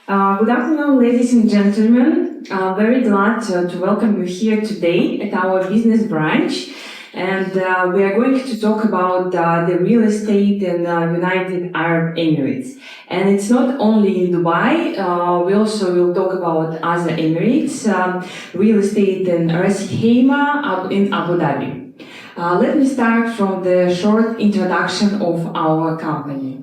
Good afternoon, ladies and gentlemen. Very glad to welcome you here today at our business branch. And we are going to talk about the real estate in United Arab Emirates. And it's not only in Dubai, we also will talk about other Emirates, real estate in Ras Al Khaimah in Abu Dhabi. Let me start from the short introduction of our company.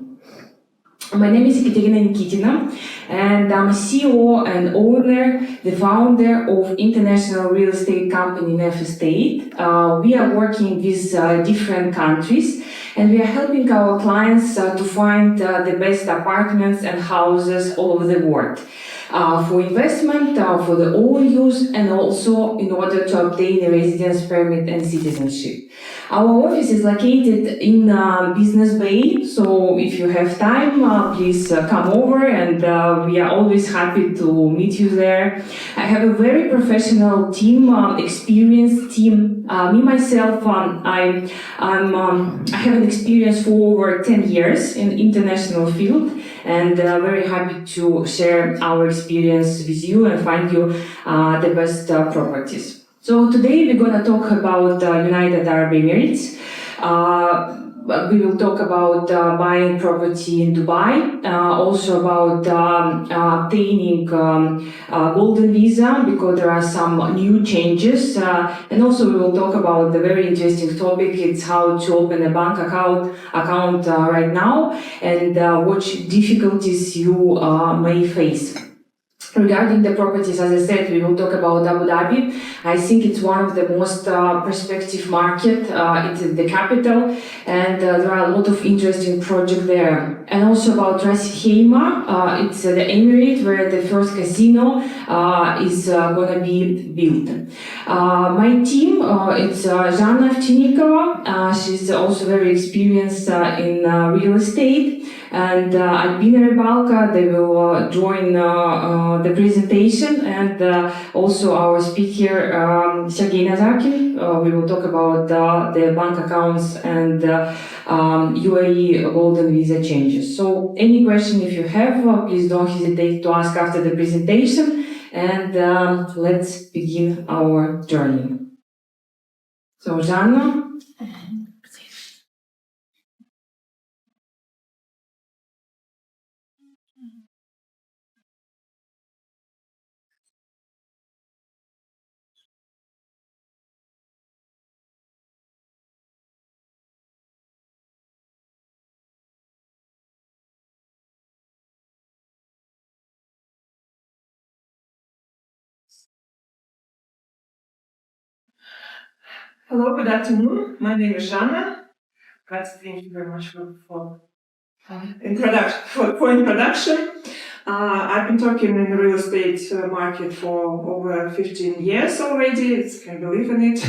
My name is Ekaterina Nikitina, and I'm CEO and owner, the founder of international real estate company Nevestate. We are working with different countries, and we are helping our clients to find the best apartments and houses all over the world. For investment, for the own use, and also in order to obtain a residence permit and citizenship. Our office is located in Business Bay, so if you have time, please come over, and we are always happy to meet you there. I have a very professional team, experienced team. Me myself, I have an experience for over 10 years in international field, and very happy to share our experience with you and find you the best properties. So today we're going to talk about United Arab Emirates. We will talk about buying property in Dubai, also about obtaining Golden Visa, because there are some new changes, and also we will talk about the very interesting topic. It's how to open a bank account right now, and what difficulties you may face. Regarding the properties, as I said, we will talk about Abu Dhabi. I think it's one of the most prospective market. It's the capital, and there are a lot of interesting projects there. And also about Ras Al Khaimah, it's the emirate where the first casino is going to be built. My team, it's Zhanna Ovchinnikova. She's also very experienced in real estate. And Albina Rybalka, they will join the presentation, and also our speaker, Sergey Nazakin. We will talk about the bank accounts and UAE Golden Visa changes. So any question if you have, please don't hesitate to ask after the presentation, and let's begin our journey. So Zhanna. Hello, good afternoon. My name is Zhanna. Thank you very much for introduction. I've been talking in the real estate market for over 15 years already. I can't believe in it.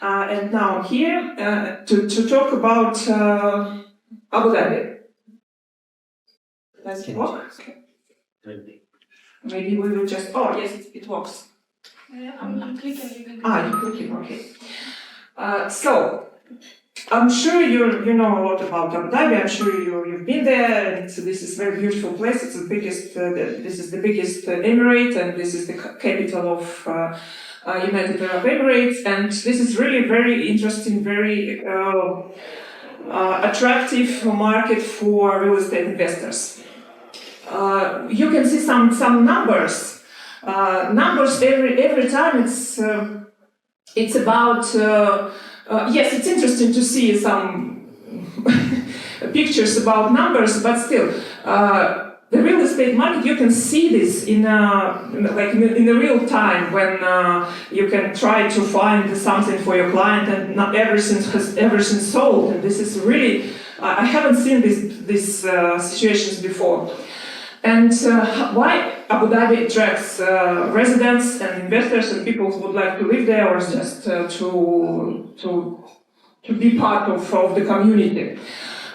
And now I'm here to talk about Abu Dhabi. Does it work? Maybe we will just. Oh yes, it works. I'm clicking. You're clicking. Okay. So, I'm sure you know a lot about Abu Dhabi. I'm sure you've been there. And so this is a very beautiful place. It's the biggest. This is the biggest emirate, and this is the capital of United Arab Emirates. And this is really very interesting, very attractive market for real estate investors. You can see some numbers. Numbers every time. It's about. Yes, it's interesting to see some pictures about numbers, but still, the real estate market, you can see this in the real time when you can try to find something for your client, and not everything sold. And this is really, I haven't seen these situations before. And why Abu Dhabi attracts residents and investors and people who would like to live there, or just to be part of the community.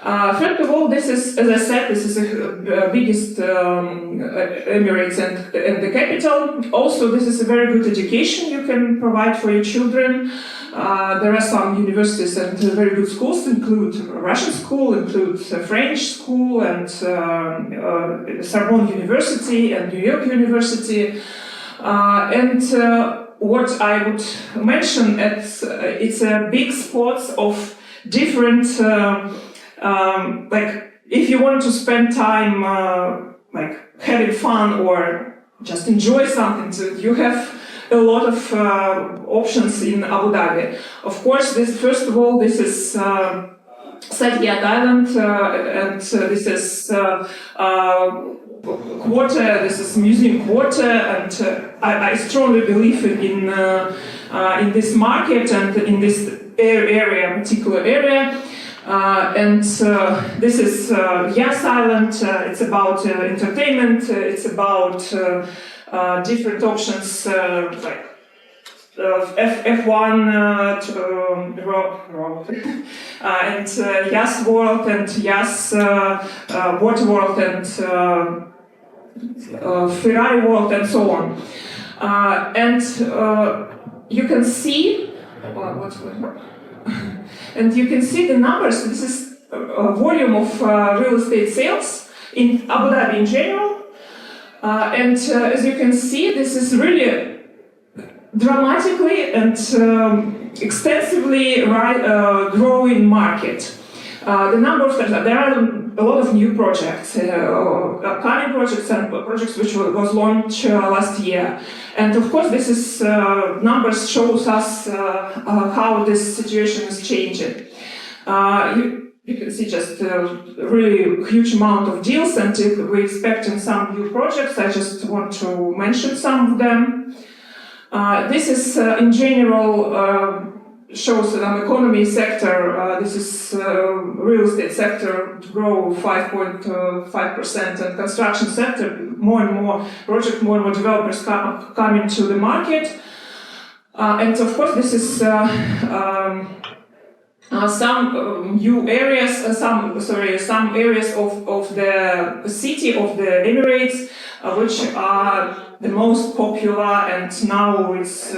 First of all, this is, as I said, this is the biggest Emirates and the capital. Also, this is a very good education you can provide for your children. There are some universities and very good schools, include Russian school, include French school, and Sorbonne University and New York University. What I would mention, it's a big spots of different, like if you want to spend time like having fun or just enjoy something, so you have a lot of options in Abu Dhabi. Of course, first of all, this is Saadiyat Island, and this is quarter. This is museum quarter, and I strongly believe in this market and in this particular area. This is Yas Island. It's about entertainment. It's about different options like F1 and Yas World and Yas Water World and Ferrari World and so on. You can see and you can see the numbers. This is volume of real estate sales in Abu Dhabi in general. As you can see, this is really dramatically and extensively growing market. The number of there are a lot of new projects, upcoming projects and projects which was launched last year. And of course, this is numbers shows us how this situation is changing. You can see just a really huge amount of deals, and we're expecting some new projects. I just want to mention some of them. This is in general shows an economy sector. This is real estate sector grow 5.5%, and construction sector more and more projects, more and more developers coming to the market. And of course, this is some new areas, some areas of the city of the Emirates, which are the most popular, and now it's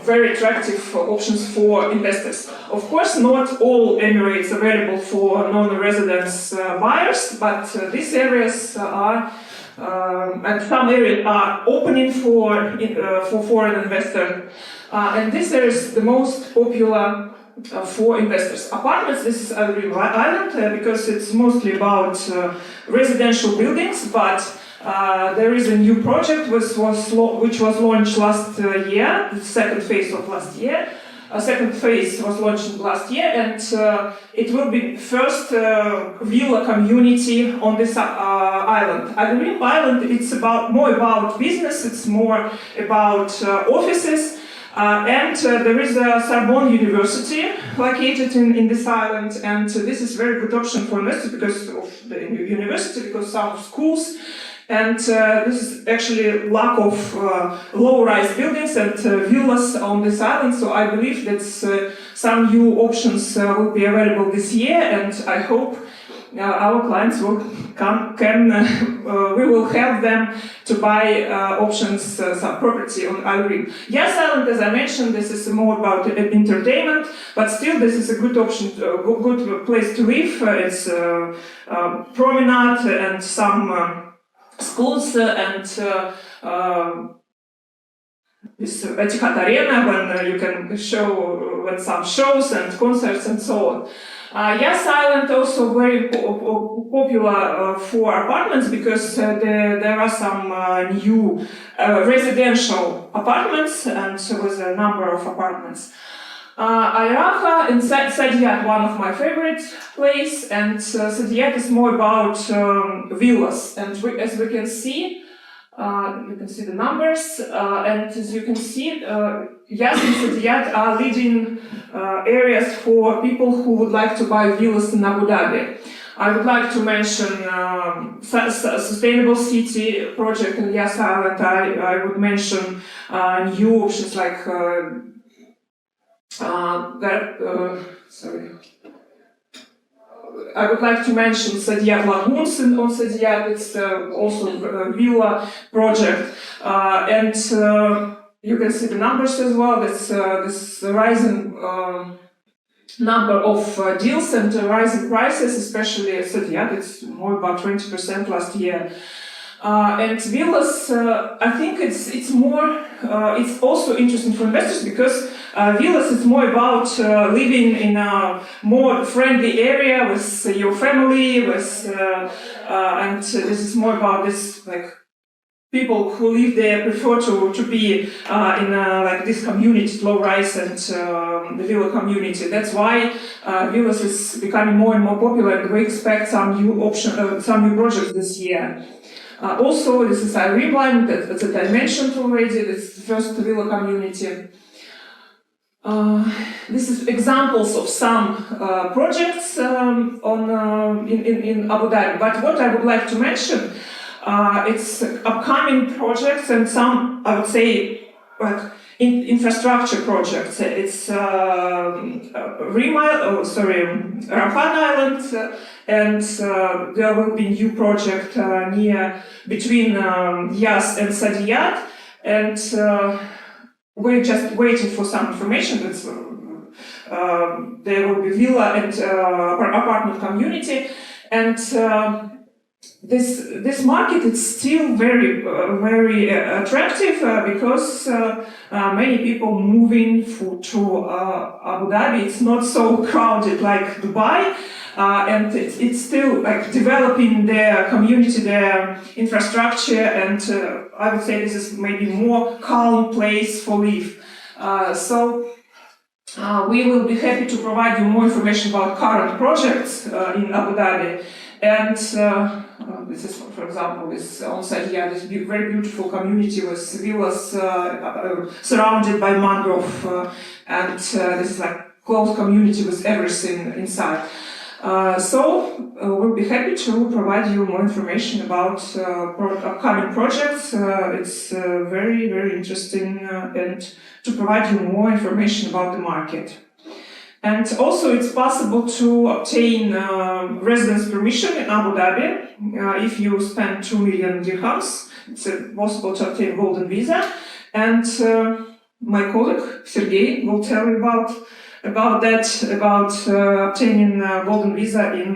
very attractive options for investors. Of course, not all Emirates available for non-residents buyers, but these areas are, and some areas are opening for foreign investors. And this is the most popular for investors. Apartments, this is Al Real Island because it's mostly about residential buildings, but there is a new project which was launched last year, the second phase of last year. Second phase was launched last year, and it will be first villa community on this island. Al Real Island, it's more about business, it's more about offices. And there is a Sorbonne University located in this island, and this is a very good option for investors because of the university, because some schools, and this is actually lack of low-rise buildings and villas on this island. So I believe that some new options will be available this year, and I hope our clients will we will help them to buy options, some property on Al Real. Yas Island, as I mentioned, this is more about entertainment, but still this is a good option, good place to live. It's promenade and some schools and this Etihad Arena, when you can show some shows and concerts and so on. Yas Island also very popular for apartments because there are some new residential apartments, and with a number of apartments. Al-Raha and Saadiyat, one of my favorite places, and Saadiyat is more about villas, and as we can see, you can see the numbers, and as you can see, Yas and Saadiyat are leading areas for people who would like to buy villas in Abu Dhabi. I would like to mention Sustainable City project in Yas Island. I would mention new options like I would like to mention Saadiyat Lagoons on Saadiyat. It's also a villa project. And you can see the numbers as well. This rising number of deals and rising prices, especially at Saadiyat. It's more about 20% last year. And villas, I think it's more, it's also interesting for investors because villas is more about living in a more friendly area with your family, and this is more about this, like, people who live there prefer to be in like this community, low-rise and the villa community. That's why villas is becoming more and more popular, and we expect some new projects this year. Also, this is a Real that I mentioned already. It's the first villa community. This is examples of some projects in Abu Dhabi. But what I would like to mention, it's upcoming projects and some, I would say, like infrastructure projects. It's Rampan Island, and there will be new project between Yas and Saadiyat, and we're just waiting for some information. That's there will be villa and apartment community, and this market is still very attractive because many people moving to Abu Dhabi. It's not so crowded like Dubai, and it's still like developing their community, their infrastructure, and I would say this is maybe more calm place for live. So we will be happy to provide you more information about current projects in Abu Dhabi. And this is, for example, this on Saadiyat, this very beautiful community with villas surrounded by mangrove, and this is like close community with everything inside. So we'll be happy to provide you more information about upcoming projects. It's very, very interesting, and to provide you more information about the market. And also, it's possible to obtain residence permission in Abu Dhabi if you spend 2 million dirhams. It's possible to obtain Golden Visa. And my colleague Sergey will tell you about that, about obtaining Golden Visa in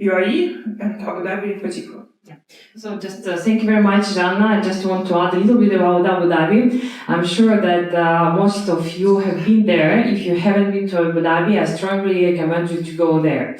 UAE and Abu Dhabi in particular. Yeah. So just thank you very much, Jana. I just want to add a little bit about Abu Dhabi. I'm sure that most of you have been there. If you haven't been to Abu Dhabi, I strongly recommend you to go there.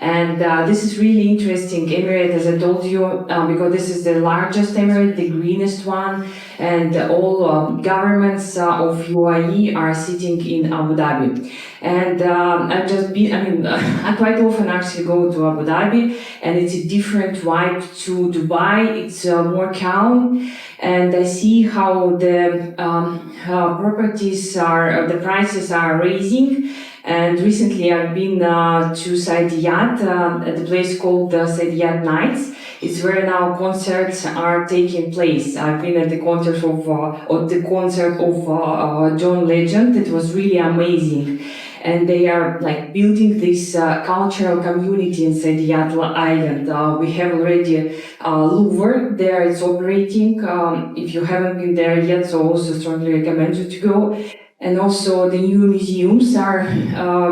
And this is really interesting emirate, as I told you, because this is the largest emirate, the greenest one, and all governments of UAE are sitting in Abu Dhabi. And I've just been, I quite often actually go to Abu Dhabi, and it's a different vibe to Dubai. It's more calm, and I see how the properties are, the prices are raising. And recently I've been to Saadiyat, at a place called Saadiyat Nights. It's where now concerts are taking place. I've been at the concert of John Legend. It was really amazing. And they are like building this cultural community in Saadiyat Island. We have already Louvre there, it's operating. If you haven't been there yet, so also strongly recommend you to go. And also the new museums are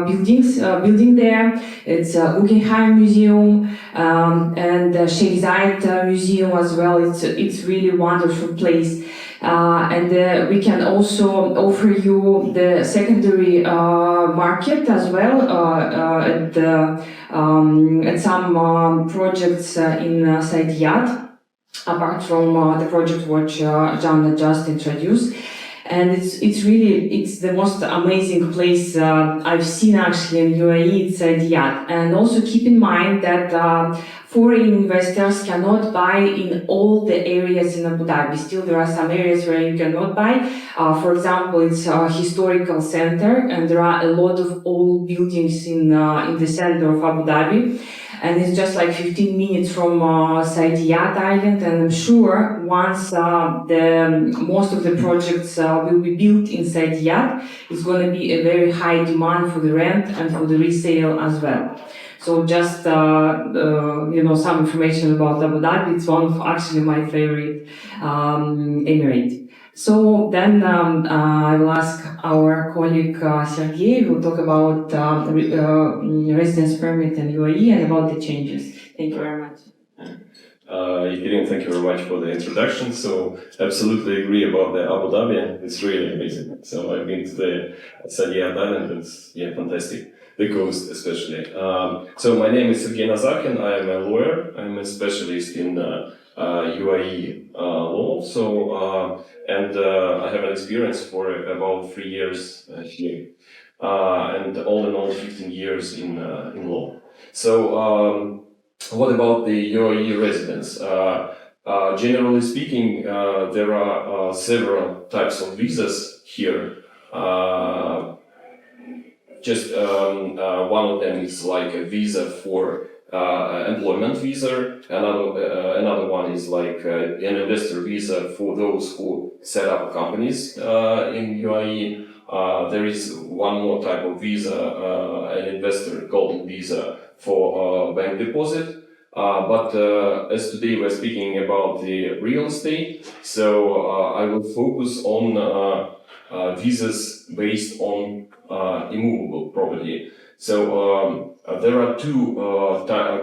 building there. It's Guggenheim Museum and the Sheikh Zayed Museum as well. It's really wonderful place. And we can also offer you the secondary market as well at some projects in Saadiyat, apart from the project which Jana just introduced. And it's really the most amazing place I've seen actually in UAE. It's Saadiyat. And also keep in mind that foreign investors cannot buy in all the areas in Abu Dhabi. Still, there are some areas where you cannot buy. For example, it's a historical center, and there are a lot of old buildings in the center of Abu Dhabi. And it's just like 15 minutes from Saadiyat Island, and I'm sure once most of the projects will be built in Saadiyat, it's going to be a very high demand for the rent and for the resale as well. So just some information about Abu Dhabi. It's one of actually my favorite Emirate. So then I will ask our colleague Sergey, who will talk about residence permit in UAE and about the changes. Thank you very much. Yekaterina, thank you very much for the introduction. So, absolutely agree about the Abu Dhabi. It's really amazing. So, I've been to the Sadia Island, and it's fantastic. The coast, especially. So, my name is Sergey Nazakin. I am a lawyer. I'm a specialist in UAE law. So, and I have an experience for about 3 years here, and all in all, 15 years in law. So. What about the UAE residents? Generally speaking, there are several types of visas here. One of them is like a visa for employment visa. Another one is like an investor visa for those who set up companies in UAE. There is one more type of visa, an investor golden visa for bank deposit. But as today we're speaking about the real estate, so I will focus on visas based on immovable property. So there are two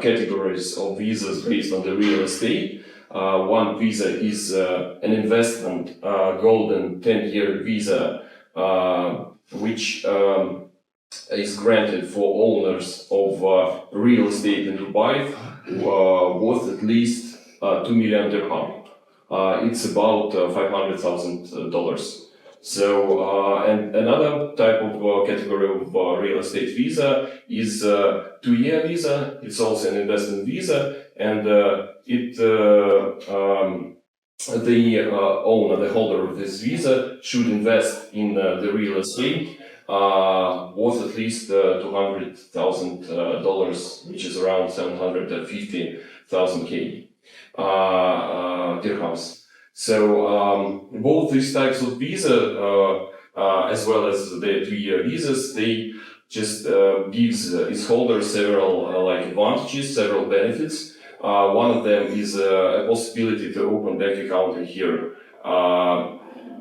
categories of visas based on the real estate. One visa is an investment golden 10-year visa, which is granted for owners of real estate in Dubai worth at least 2 million dirham. It's about $500,000. So, and another type of category of real estate visa is 2-year visa. It's also an investment visa, and the owner, the holder of this visa, should invest in the real estate worth at least $200,000, which is around 750,000 dirhams. So both these types of visa, as well as the 2-year visas, they just gives its holder several advantages, several benefits. One of them is a possibility to open bank account here.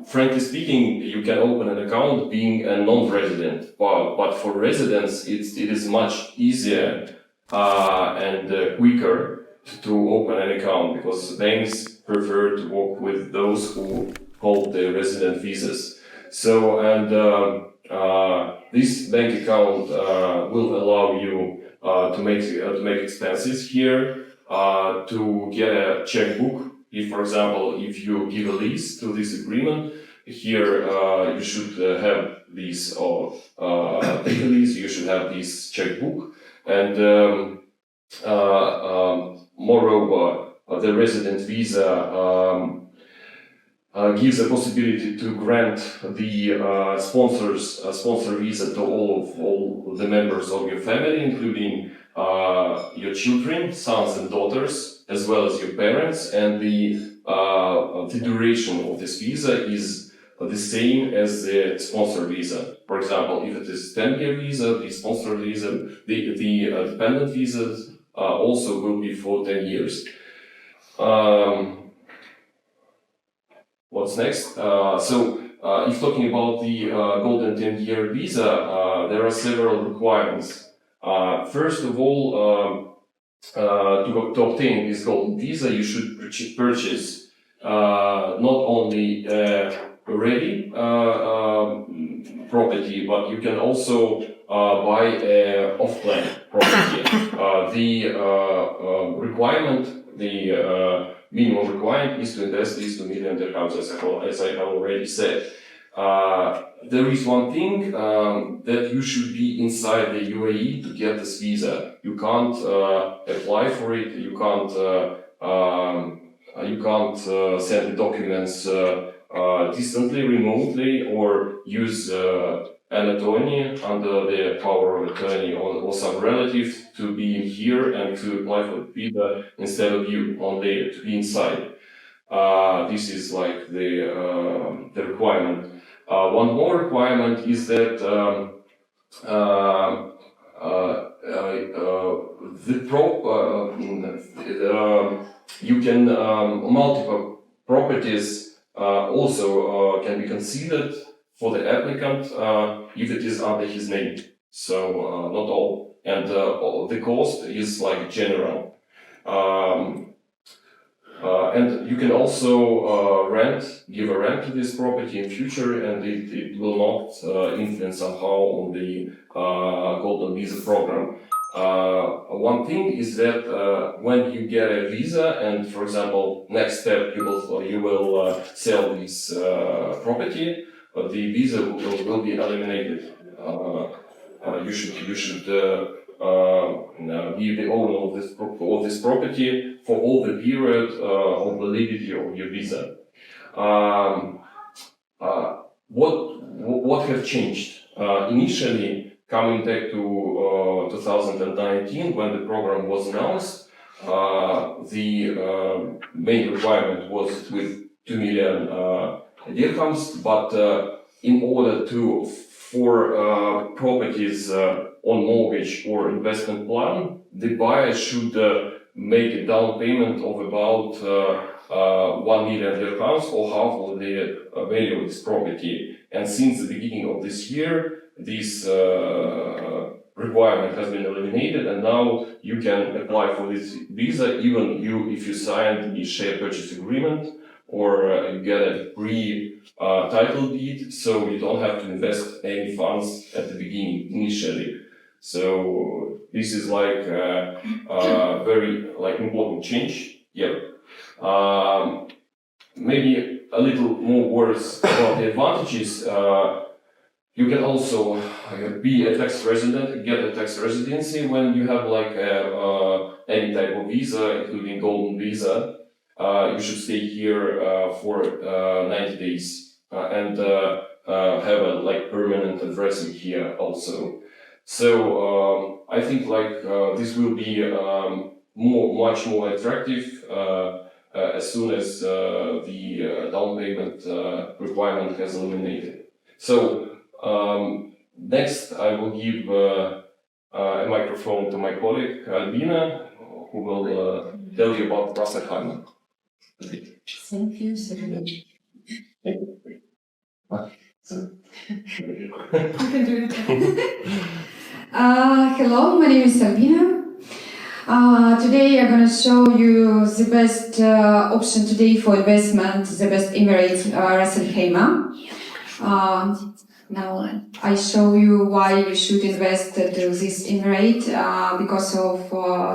Frankly speaking, you can open an account being a non-resident, but for residents, it is much easier and quicker to open an account because banks prefer to work with those who hold the resident visas. So, and this bank account will allow you to make expenses here, to get a checkbook. If, for example, if you give a lease to this agreement, here you should have this, or take a lease, you should have this checkbook. And moreover, the resident visa gives a possibility to grant the sponsor visa to all the members of your family, including your children, sons and daughters, as well as your parents, and the duration of this visa is the same as the sponsor visa. For example, if it is 10-year visa, the sponsor visa, the dependent visas also will be for 10 years. What's next? If talking about the golden 10-year visa, there are several requirements. First of all, to obtain this golden visa, you should purchase not only ready property, but you can also buy off-plan property. The minimum requirement is to invest these 2 million dirhams, as I have already said. There is one thing that you should be inside the UAE to get this visa. You can't apply for it. You can't send the documents distantly, remotely, or use an attorney under the power of attorney or some relative to be here and to apply for the visa instead of you only to be inside. This is like the requirement. One more requirement is that you can multiple properties also can be considered for the applicant if it is under his name. So not all, and the cost is like general. And you can also give a rent to this property in future, and it will not influence somehow on the Golden Visa program. One thing is that when you get a visa, and for example, next step you will sell this property, the visa will be eliminated. You should be the owner of this property for all the period of validity of your visa. What have changed? Initially, coming back to 2019, when the program was announced, the main requirement was with 2 million dirhams, but in order for properties on mortgage or investment plan, the buyer should make a down payment of about 1 million dirhams or half of the value of this property. And since the beginning of this year, this requirement has been eliminated, and now you can apply for this visa even if you signed the share purchase agreement or you get a title deed, so you don't have to invest any funds at the beginning initially. So this is like a very important change. Yeah. Maybe a little more words about the advantages. You can also be a tax resident, get a tax residency when you have any type of visa, including Golden Visa. You should stay here for 90 days and have a permanent address in here also. So I think this will be much more attractive as soon as the down payment requirement has eliminated. So next I will give a microphone to my colleague Albina, who will tell you about Ras Al Khaimah. Thank you so much. Hello, my name is Albina. Today I'm going to show you the best option today for investment, the best emirate, Ras Al Khaimah. Now I show you why you should invest to this emirate because of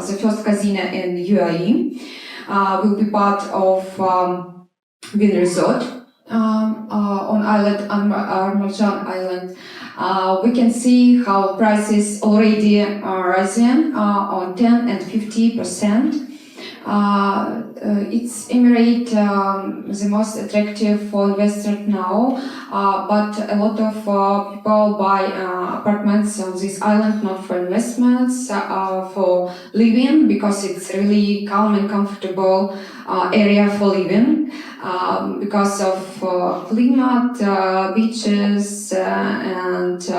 the first casino in UAE. Will be part of Win Resort on Marjan Island. We can see how prices already are rising on 10 and 50%. It's emirate the most attractive for investors now, but a lot of people buy apartments on this island not for investments, for living, because it's really calm and comfortable area for living because of climate, beaches, and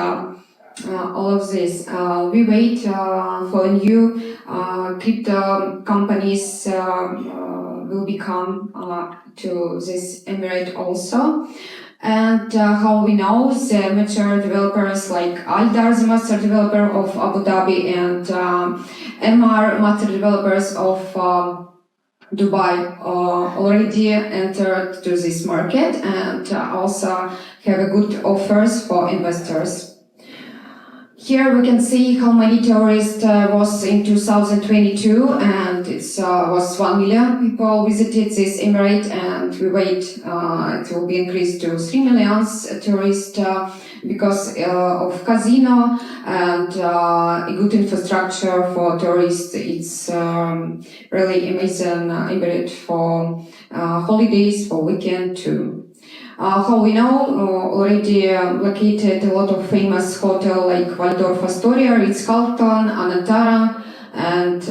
all of this. We wait for new crypto companies will become to this emirate also. And how we know, the mature developers like Aldar, the master developer of Abu Dhabi, and MR, master developers of Dubai, already entered to this market and also have a good offers for investors. Here we can see how many tourists was in 2022, and it was 1 million people visited this emirate, and we wait it will be increased to 3 million tourists because of casino and good infrastructure for tourists. It's really amazing emirate for holidays, for weekend too. How we know, already located a lot of famous hotel like Waldorf Astoria, Ritz-Carlton, Anantara, and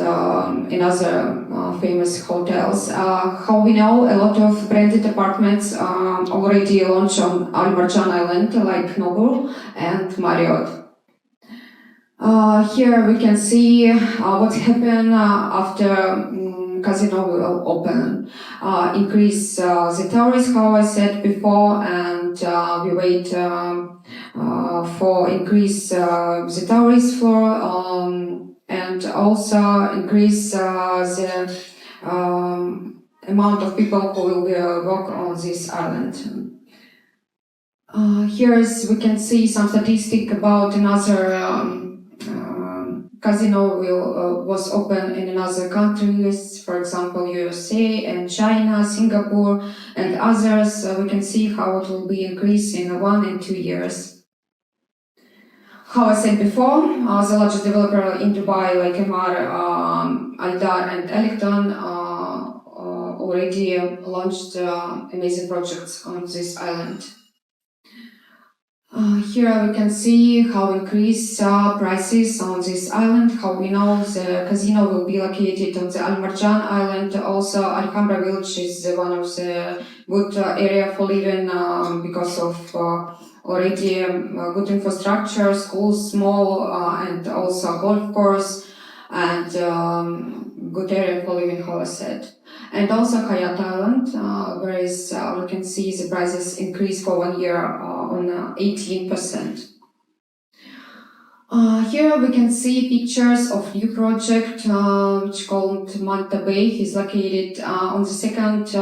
another famous hotels. How we know, a lot of branded apartments already launched on Al Marjan Island like Noble and Marriott. Here we can see what happened after casino will open. Increase the tourists, how I said before, and we wait for increase the tourist flow and also increase the amount of people who will work on this island. Here we can see some statistic about another casino was open in another countries, for example USA and China, Singapore and others. We can see how it will be increased in 1 and 2 years. How I said before, the largest developer in Dubai, like Emar, Aldar and Electon, already launched amazing projects on this island. Here we can see how increase prices on this island, how we know the casino will be located on the Al Marjan island. Also, Alhambra village is one of the good area for living because of already good infrastructure, schools, small and also golf course and good area for living, how I said. And also Hayat Island, where we can see the prices increase for 1 year on 18%. Here we can see pictures of new project which called Manta Bay. It's located on the second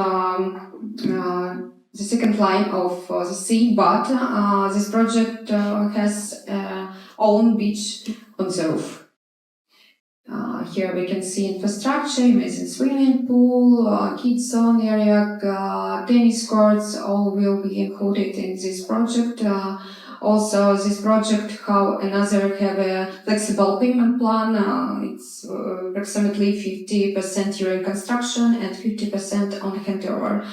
line of the sea, but this project has own beach on the roof. Here we can see infrastructure, amazing swimming pool, kids zone area, tennis courts, all will be included in this project. Also, this project have a flexible payment plan. It's approximately 50% during construction and 50% on handover.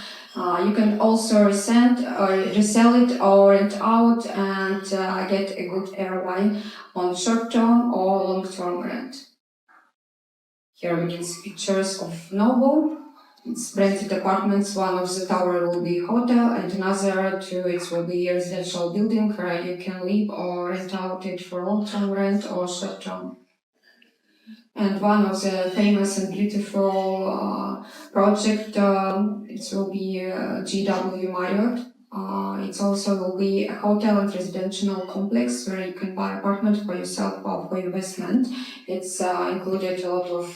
You can also resell it or rent out and get a good ROI on short-term or long-term rent. Here we can see pictures of Noble. It's rented apartments. One of the tower will be hotel and another two it will be residential building where you can live or rent out it for long-term rent or short-term. And one of the famous and beautiful project, it will be GW Marriott. It also will be a hotel and residential complex where you can buy apartment for yourself or for investment. It's included a lot of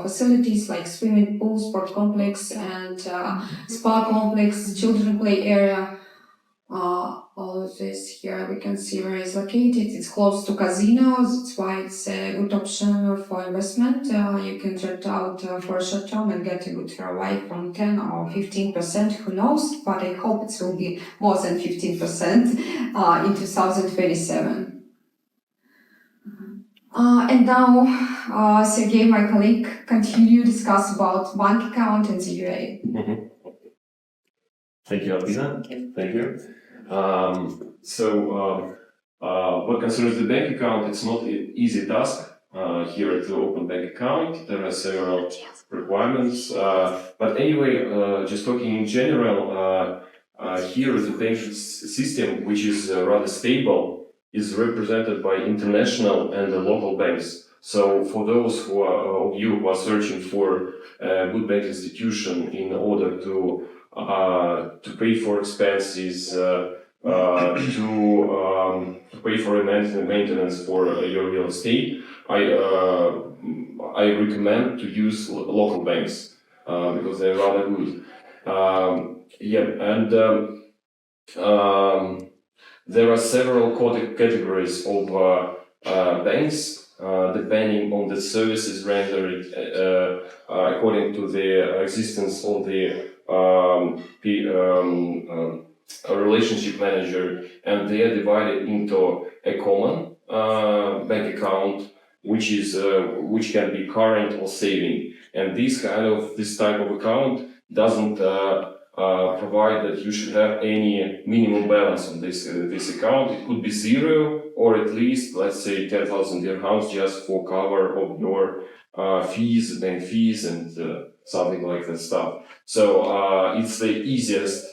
facilities like swimming pool, sport complex and spa complex, children play area. All of this here we can see where it's located. It's close to casinos, that's why it's a good option for investment. You can rent out for a short term and get a good ROI from 10 or 15%, who knows, but I hope it will be more than 15% in 2027. And now Sergey, my colleague, continue discuss about bank account in the UAE. Thank you, Albina. Thank you. What concerns the bank account, it's not an easy task here to open bank account. There are several requirements. But anyway, just talking in general, here the banking system, which is rather stable, is represented by international and local banks. So for those of you who are searching for a good bank institution in order to pay for expenses, to pay for maintenance for your real estate, I recommend to use local banks because they're rather good. There are several categories of banks depending on the services rendered according to the existence of the a relationship manager, and they are divided into a common bank account, which can be current or saving. And this type of account doesn't provide that you should have any minimum balance on this account. It could be zero or at least, let's say, 10,000 dirhams just for cover of your fees, bank fees, and something like that stuff. So it's the easiest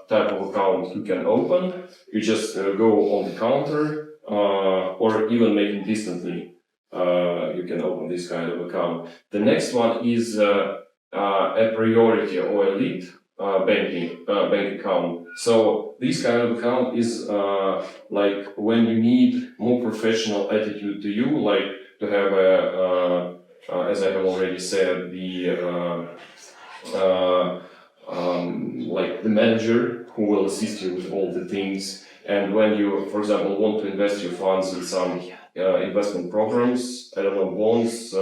type of account you can open. You just go on the counter or even make it distantly. You can open this kind of account. The next one is a priority or elite bank account. So this kind of account is like when you need more professional attitude to you, like to have a as I have already said, like the manager who will assist you with all the things. And when you, for example, want to invest your funds in some investment programs, I don't know, bonds,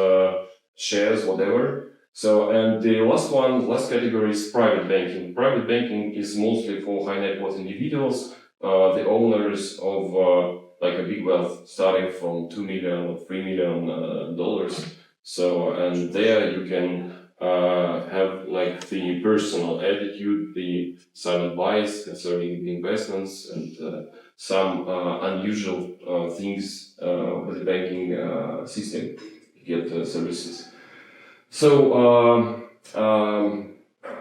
shares, whatever. So, and the last category is private banking. Private banking is mostly for high net worth individuals, the owners of like a big wealth starting from $2 million or $3 million dollars. So, and there you can have like the personal attitude, the some advice concerning the investments and some unusual things with the banking system to get services. So,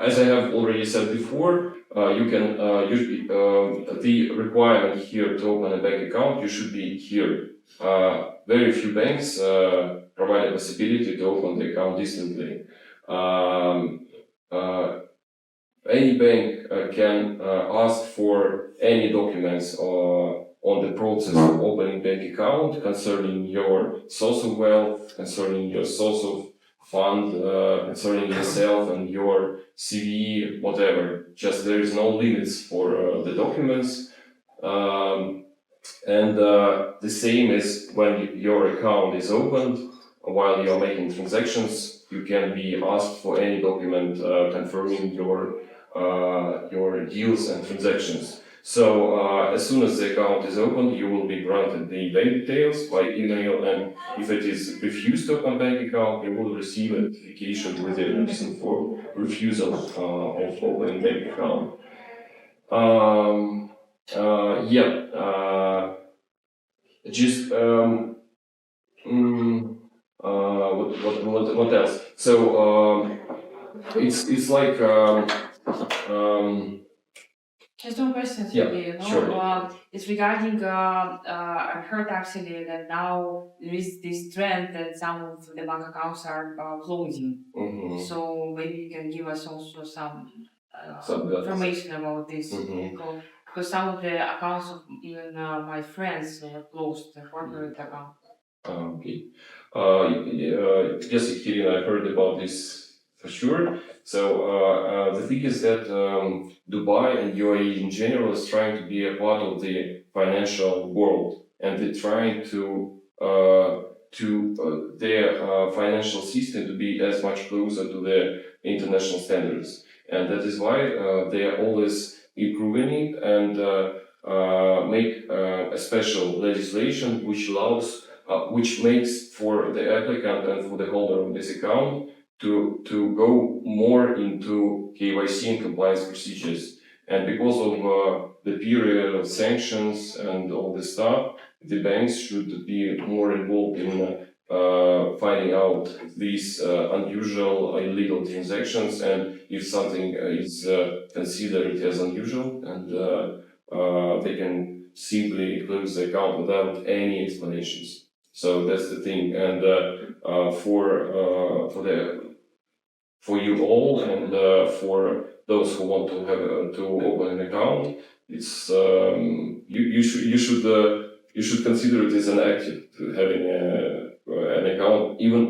as I have already said before, you can usually the requirement here to open a bank account, you should be here. Very few banks provide a possibility to open the account distantly. Any bank can ask for any documents on the process of opening bank account concerning your source of wealth, concerning your source of fund, concerning yourself and your CV, whatever. Just there is no limits for the documents. And the same is when your account is opened, while you're making transactions, you can be asked for any document confirming your deals and transactions. So as soon as the account is opened, you will be granted the bank details by email, and if it is refused to open bank account, you will receive a notification with a reason for refusal of opening bank account. What else? So it's like Just one question, Yeah, sure. it's regarding, I heard actually that now there is this trend that some of the bank accounts are closing. So maybe you can give us also some information about this. Because some of the accounts of even my friends closed the corporate account. Okay. Yes, Ekатерina, I heard about this for sure. So the thing is that Dubai and UAE in general is trying to be a part of the financial world, and they're trying to their financial system to be as much closer to the international standards, and that is why they are always improving it and make a special legislation which allows. Which makes for the applicant and for the holder of this account to go more into KYC and compliance procedures. And because of the period of sanctions and all this stuff, the banks should be more involved in finding out these unusual illegal transactions, and if something is considered as unusual, and they can simply close the account without any explanations. So that's the thing, and for you all and for those who want to have to open an account, it's you should consider it as an active having an account, even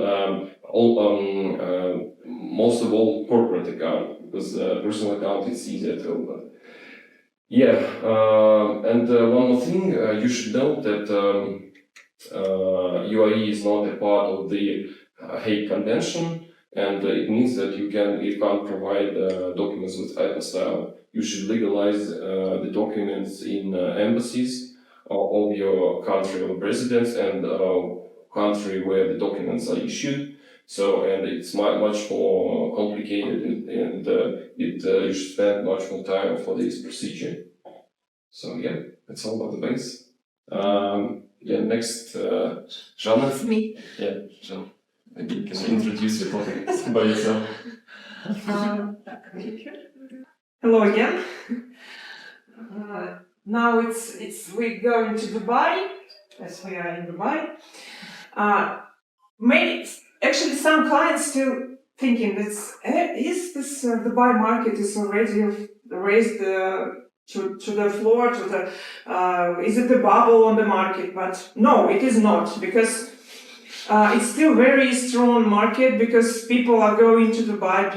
most of all corporate account, because personal account is easier to open. Yeah, and one more thing, you should know that. UAE is not a part of the Hague Convention, and it means that you can't provide documents with apostille. You should legalize the documents in embassies of your country of residence and country where the documents are issued. So, and it's much more complicated, and you should spend much more time for this procedure. So yeah, that's all about the banks. Yeah, next, Жанна. Me. Yeah, Жанна. Maybe you can introduce your topic by yourself. Hello again. Now we're going to Dubai, as we are in Dubai. Actually, some clients still thinking that is this Dubai market is already raised to the floor, is it a bubble on the market? But no, it is not, because it's still very strong market, because people are going to Dubai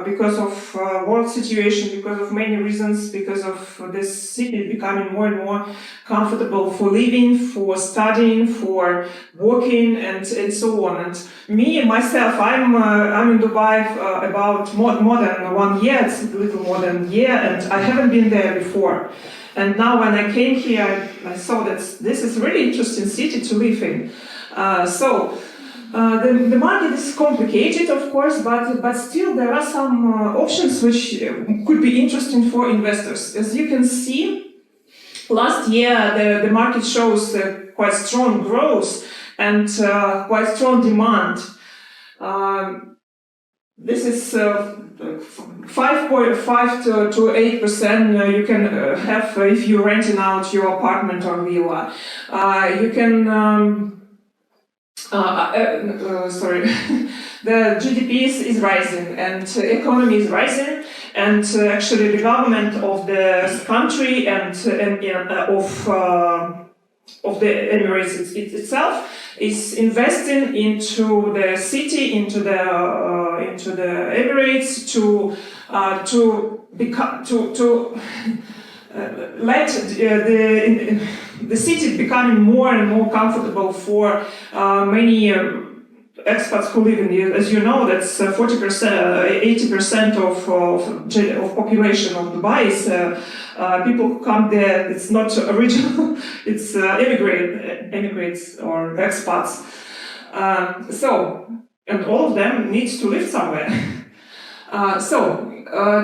because of world situation, because of many reasons, because of this city becoming more and more comfortable for living, for studying, for working, and so on. And me myself, I'm in Dubai about more than 1 year. It's a little more than a year, and I haven't been there before. And now when I came here, I saw that this is a really interesting city to live in. The market is complicated, of course, but still there are some options which could be interesting for investors. As you can see, last year the market shows quite strong growth and quite strong demand. This is 5.5 to 8% you can have if you're renting out your apartment or villa. You can the GDP is rising, and economy is rising, and actually the government of the country and of the Emirates itself is investing into the city, into the Emirates let the city becoming more and more comfortable for many expats who live in it. As you know, that's 40%, 80% of population of Dubai is people who come there. It's not original; it's immigrants or expats. And all of them needs to live somewhere.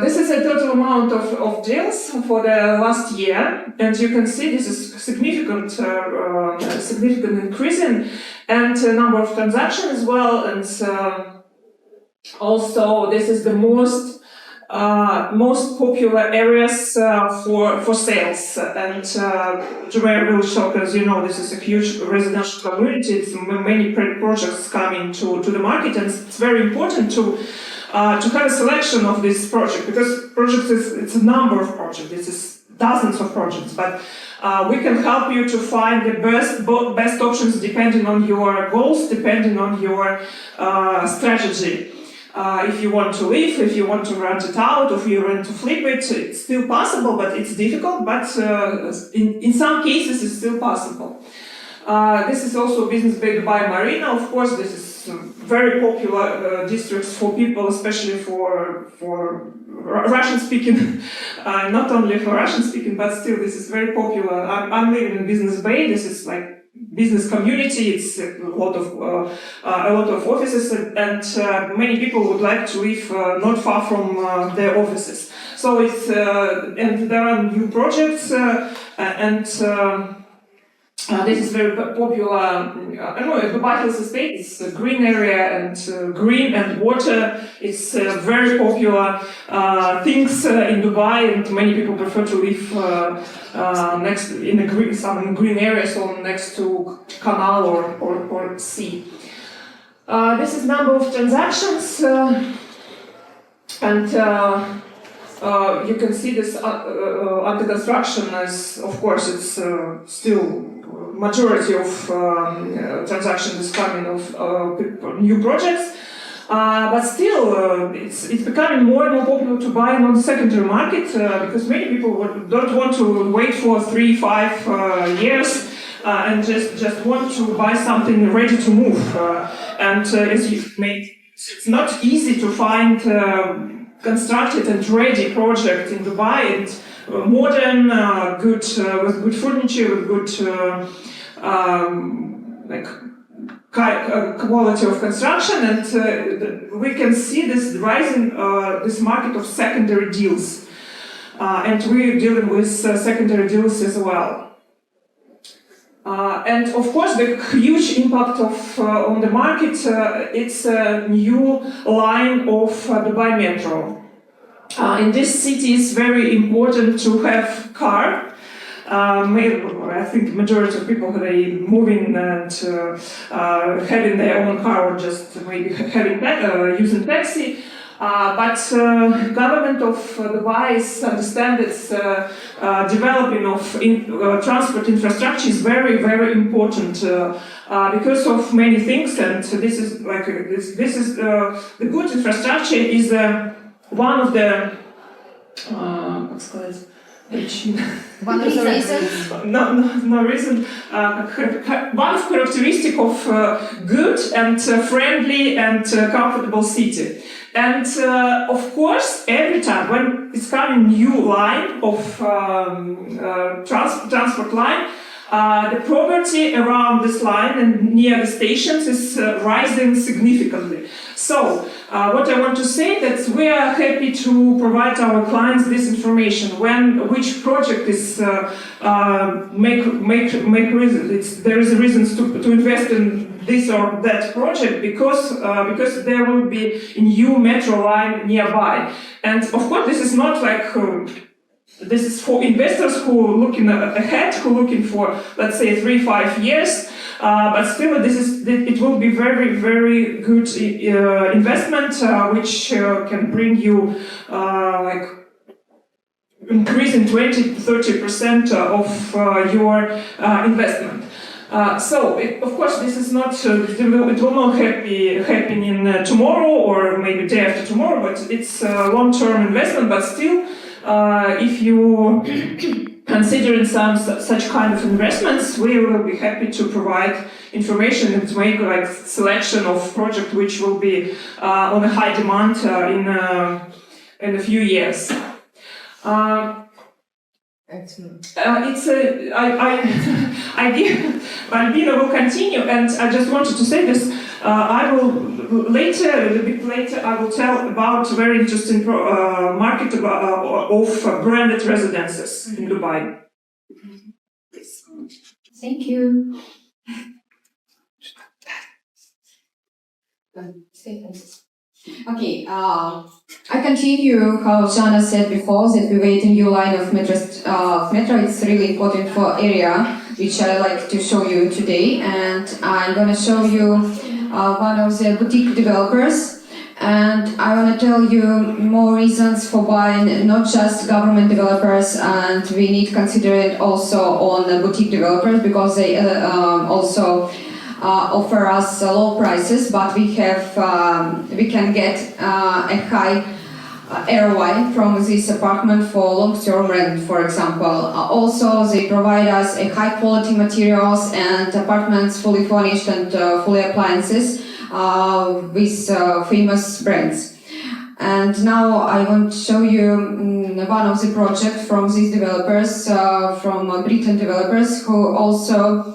This is a total amount of deals for the last year, and you can see this is significant increase in and number of transactions as well, and also this is the most popular areas for sales. And Dubai Real Estate, as you know, this is a huge residential community. It's many projects coming to the market, and it's very important to have a selection of this project, because projects it's a number of projects. This is dozens of projects, but we can help you to find the best options depending on your goals, depending on your strategy. If you want to live, if you want to rent it out, if you want to flip it, it's still possible, but it's difficult. But in some cases, it's still possible. This is also Business Bay Dubai Marina. Of course, this is very popular districts for people, especially for Russian-speaking. Not only for Russian-speaking, but still, this is very popular. I'm living in Business Bay. This is like business community. It's a lot of offices, and many people would like to live not far from their offices. So it's and there are new projects and. This is very popular. Dubai Real Estate is a green area, and green and water is very popular things in Dubai, and many people prefer to live some green areas or next to canal or sea. This is number of transactions, and you can see this under construction. As of course, it's still. Majority of transactions is coming of new projects, but still it's becoming more and more popular to buy on the secondary market because many people don't want to wait for 3-5 years and just want to buy something ready to move. And as you've made, it's not easy to find constructed and ready project in Dubai. And modern, good with good furniture, with good quality of construction, and we can see this rising this market of secondary deals, and we're dealing with secondary deals as well. And of course, the huge impact on the market. It's a new line of Dubai Metro. In this city, it's very important to have car. I think majority of people they moving and having their own car or just maybe having using taxi. But government of Dubai understand its developing of transport infrastructure is very, very important because of many things, and this is like this is the good infrastructure is one of the what's called One of the reasons? no reason. One of characteristic of good and friendly and comfortable city. And of course, every time when it's coming new line of transport line, the poverty around this line and near the stations is rising significantly. So, what I want to say that we are happy to provide our clients this information when which project is make reason. There is a reasons to invest in this or that project because there will be a new metro line nearby. And of course, this is not like this is for investors who are looking ahead, who are looking for, let's say, 3-5 years. But still, it will be very, very good investment, which can bring you like increase in 20-30% of your investment. So, of course, this is not, it will not happen in tomorrow or maybe day after tomorrow, but it's a long-term investment. But still, if you considering some such kind of investments, we will be happy to provide information and to make like selection of project which will be on a high demand in a few years. Excellent. Albina will continue, and I just wanted to say this. I will later, a little bit later, I will tell about a very interesting market of branded residences in Dubai. Thank you. Okay, I continue how Jana said before that we wait a new line of metro. It's really important for area which I like to show you today, and I'm gonna show you one of the boutique developers, and I wanna tell you more reasons for buying not just government developers, and we need to consider it also on the boutique developers because they also offer us low prices, but we can get a high ROI from this apartment for long-term rent, for example. Also, they provide us a high-quality materials and apartments fully furnished and fully appliances with famous brands. And now I want to show you one of the projects from these developers, from Britain developers, who also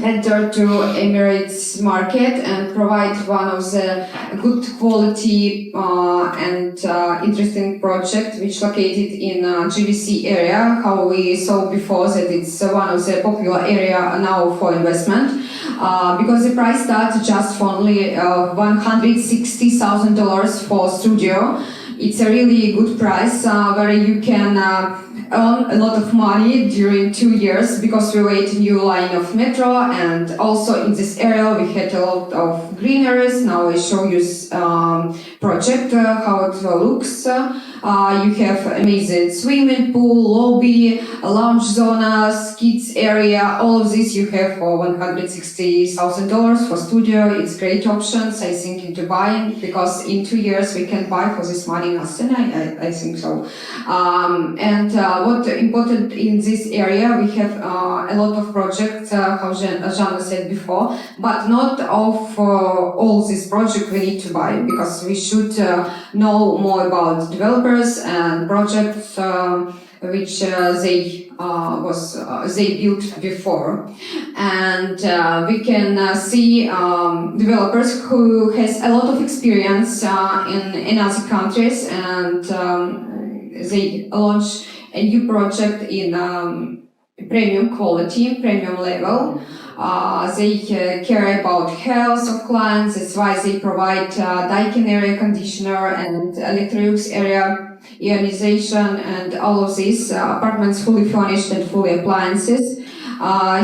enter to Emirates market and provide one of the good quality and interesting project which located in GVC area. How we saw before that it's one of the popular area now for investment because the price starts just for only $160,000 for studio. It's a really good price where you can earn a lot of money during 2 years because we wait a new line of metro, and also in this area we had a lot of greeneries. Now I show you project how it looks. You have amazing swimming pool, lobby, lounge zonas, kids area. All of this you have for $160,000 for studio. It's great options, I think, into buying because in 2 years we can buy for this money nothing. I think so. And what important in this area, we have a lot of projects, how Jana said before, but not of all these projects we need to buy because we should know more about developers and projects which they built before, and we can see developers who has a lot of experience in other countries, and they launch a new project in premium quality, premium level. They care about health of clients. That's why they provide Daikin area conditioner and Electrolux area ionization and all of these apartments fully furnished and fully appliances.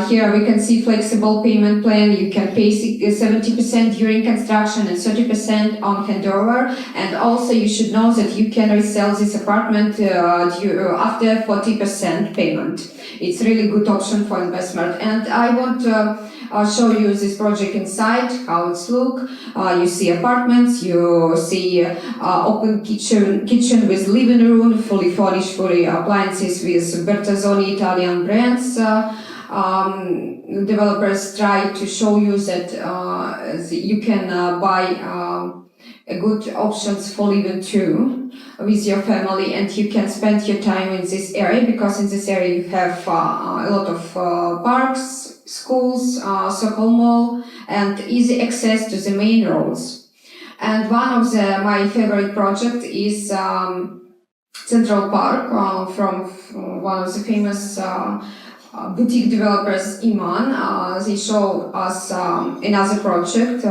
Here we can see flexible payment plan. You can pay 70% during construction and 30% on handover. And also you should know that you can resell this apartment after 40% payment. It's really good option for investment. And I want to show you this project inside, how it's look. You see apartments, you see open kitchen with living room, fully furnished, fully appliances with Bertazzoni Italian brands. Developers try to show you that you can buy good options for living too with your family, and you can spend your time in this area because in this area you have a lot of parks, schools, Sokol Mall, and easy access to the main roads. And one of my favorite project is Central Park from one of the famous boutique developers, Iman. They show us another project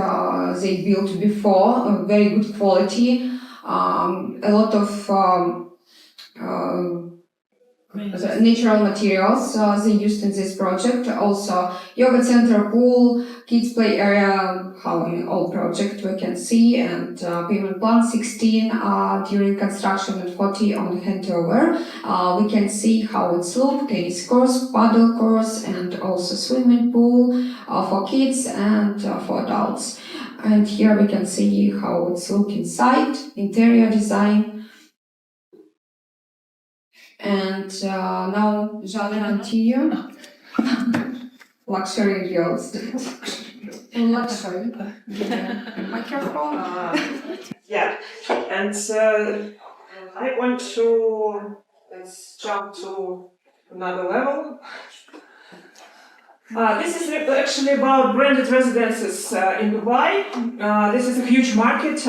they built before, very good quality, a lot of natural materials they used in this project. Also, yoga center, pool, kids play area, how in all project we can see, and payment plan 16 during construction and 40 on handover. We can see how it's look, tennis course, paddle course, and also swimming pool for kids and for adults. And here we can see how it's look inside, interior design. And now, Jeanne, continue. Luxury real estate. Luxury. Microphone. Yeah, and I want to, let's jump to another level. This is actually about branded residences in Dubai. This is a huge market.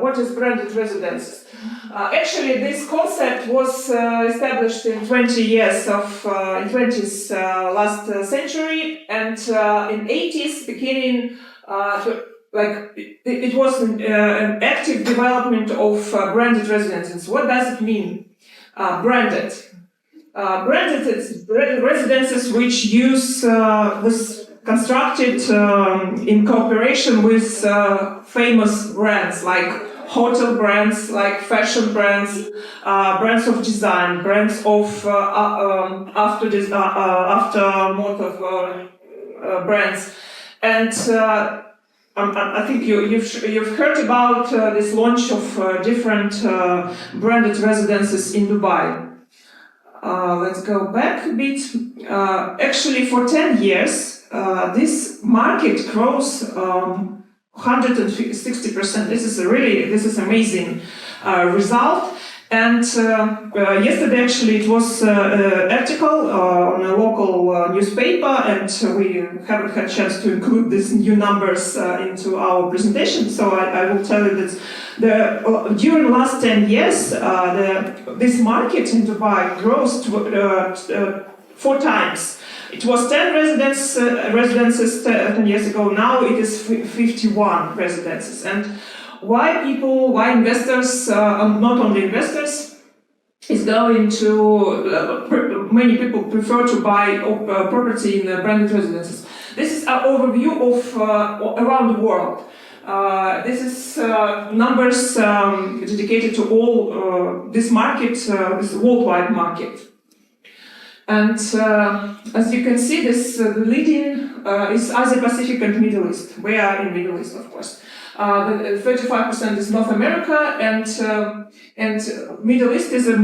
What is branded residences? Actually, this concept was established in 20th last century, and in 80s beginning it was an active development of branded residences. What does it mean? Branded. Branded is residences which was constructed in cooperation with famous brands like hotel brands, like fashion brands, brands of design, brands of aftermotive brands, and I think you've heard about this launch of different branded residences in Dubai. Let's go back a bit. Actually, for 10 years, this market grows 160%. This is amazing result. And yesterday, actually, it was an article on a local newspaper, and we haven't had a chance to include these new numbers into our presentation. So I will tell you that during the last 10 years, this market in Dubai grows to 4 times. It was 10 residences 10 years ago. Now it is 51 residences. And why investors, not only investors, is going to, many people prefer to buy property in branded residences. This is an overview of around the world. This is numbers dedicated to all this market, this worldwide market. And as you can see, this leading is Asia Pacific and Middle East. We are in Middle East, of course. 35% is North America, and Middle East is the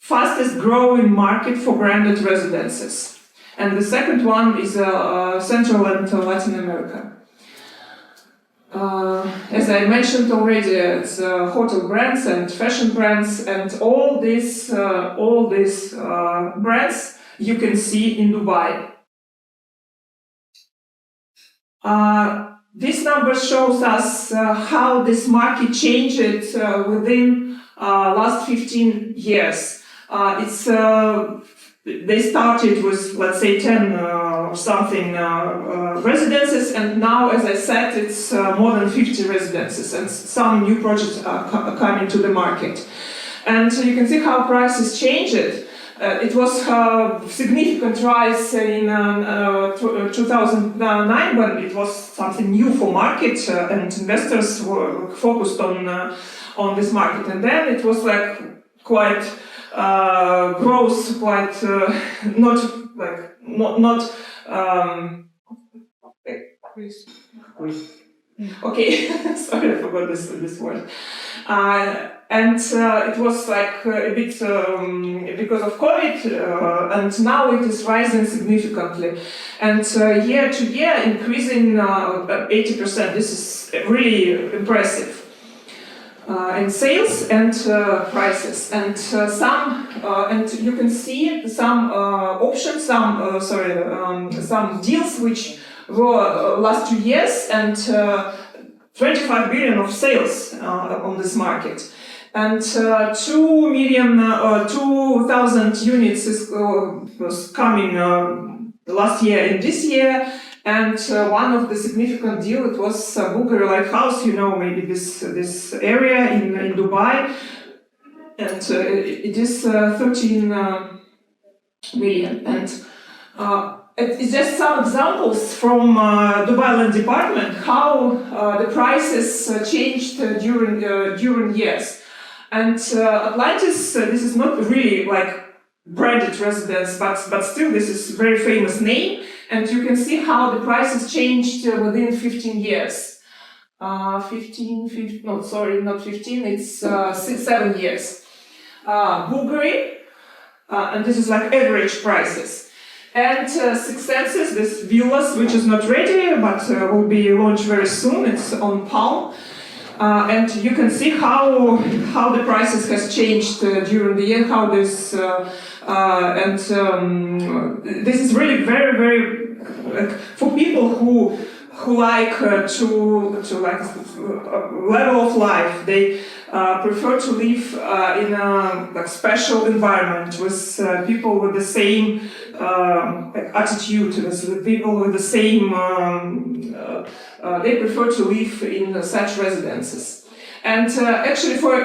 fastest growing market for branded residences. And the second one is Central and Latin America. As I mentioned already, it's hotel brands and fashion brands, and all these brands you can see in Dubai. This number shows us how this market changed within last 15 years. They started with, let's say, 10 or something residences, and now, as I said, it's more than 50 residences, and some new projects are coming to the market. And you can see how prices changed. It was a significant rise in 2009 when it was something new for market, and investors were focused on this market. And then it was like quite growth, quite okay, sorry, I forgot this word. And it was like a bit because of COVID, and now it is rising significantly. And year to year, increasing 80%. This is really impressive. In sales and prices, and and you can see some options, some deals which were last 2 years, and 25 billion of sales on this market, and 2,000 units was coming last year and this year. And one of the significant deal, it was Bulgari Lighthouse, you know, maybe this area in Dubai, and it is 13 million. And it's just some examples from Dubai Land Department how the prices changed during years. And Atlantis, this is not really like branded residence, but still this is a very famous name. And you can see how the prices changed within 15 years. 7 years. Bulgari, and this is like average prices. And Six Senses, this villas, which is not ready, but will be launched very soon. It's on Palm. And you can see how the prices has changed during the year, how this this is really very, very for people who like to like level of life. They prefer to live in a like special environment with people with the same attitude, with people with the same. They prefer to live in such residences. And actually, for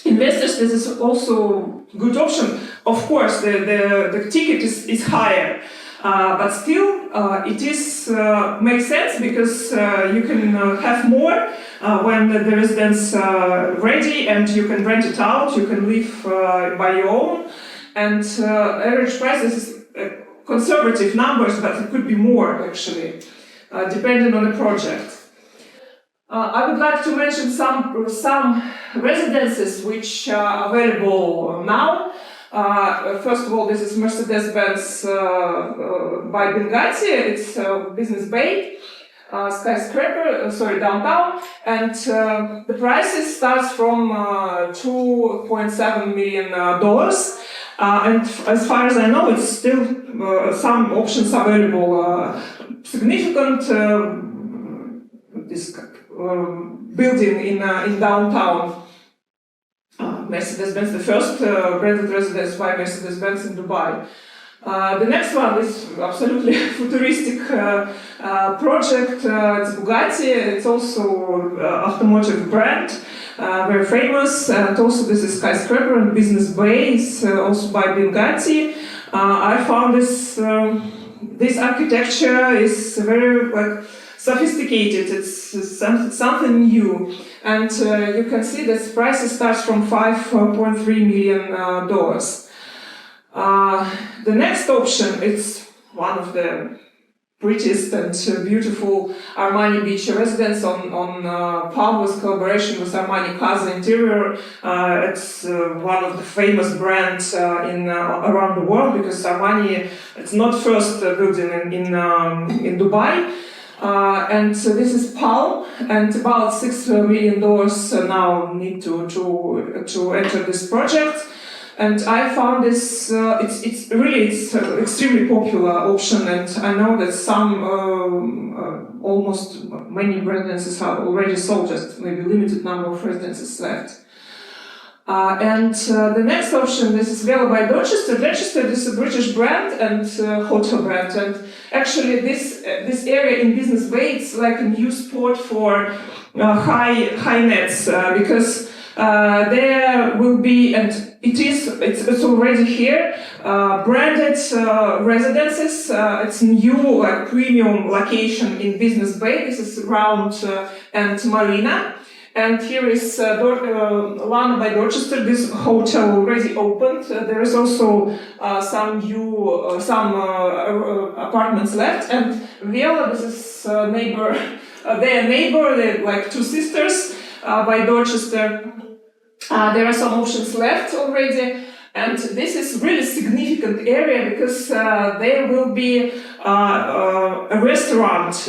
investors, this is also a good option. Of course, the ticket is higher, but still it is makes sense because you can have more when the residence ready, and you can rent it out. You can live by your own, and average price is conservative numbers, but it could be more actually, depending on the project. I would like to mention some residences which are available now. First of all, this is Mercedes-Benz by Benghazi. It's Business Bay, skyscraper, downtown, and the prices starts from $2.7 million. And as far as I know, it's still some options available. Significant building in downtown. Mercedes-Benz, the first branded residence by Mercedes-Benz in Dubai. The next one is absolutely futuristic project. It's Bugatti. It's also automotive brand, very famous. And also this is skyscraper and Business Bay is also by Bugatti. I found this architecture is very sophisticated. It's something new, and you can see that price starts from $5.3 million. The next option is one of the prettiest and beautiful Armani Beach residence on Palm, with collaboration with Armani Casa Interior. It's one of the famous brands around the world, because Armani, it's not first building in Dubai. And so this is Palm, and about $6 million now need to enter this project. And I found this it's really extremely popular option, and I know that some many residences are already sold, just maybe limited number of residences left. And the next option, this is Villa by Dorchester. Dorchester is a British brand and hotel brand. And actually, this area in Business Bay, it's like a new spot for high nets because there will be, and it's already here, branded residences. It's new premium location in Business Bay. This is around and Marina. And here is Lana by Dorchester. This hotel already opened. There is also some new apartments left. And Villa, this is their neighbor. They're like two sisters by Dorchester. There are some options left already. And this is really significant area because there will be a restaurant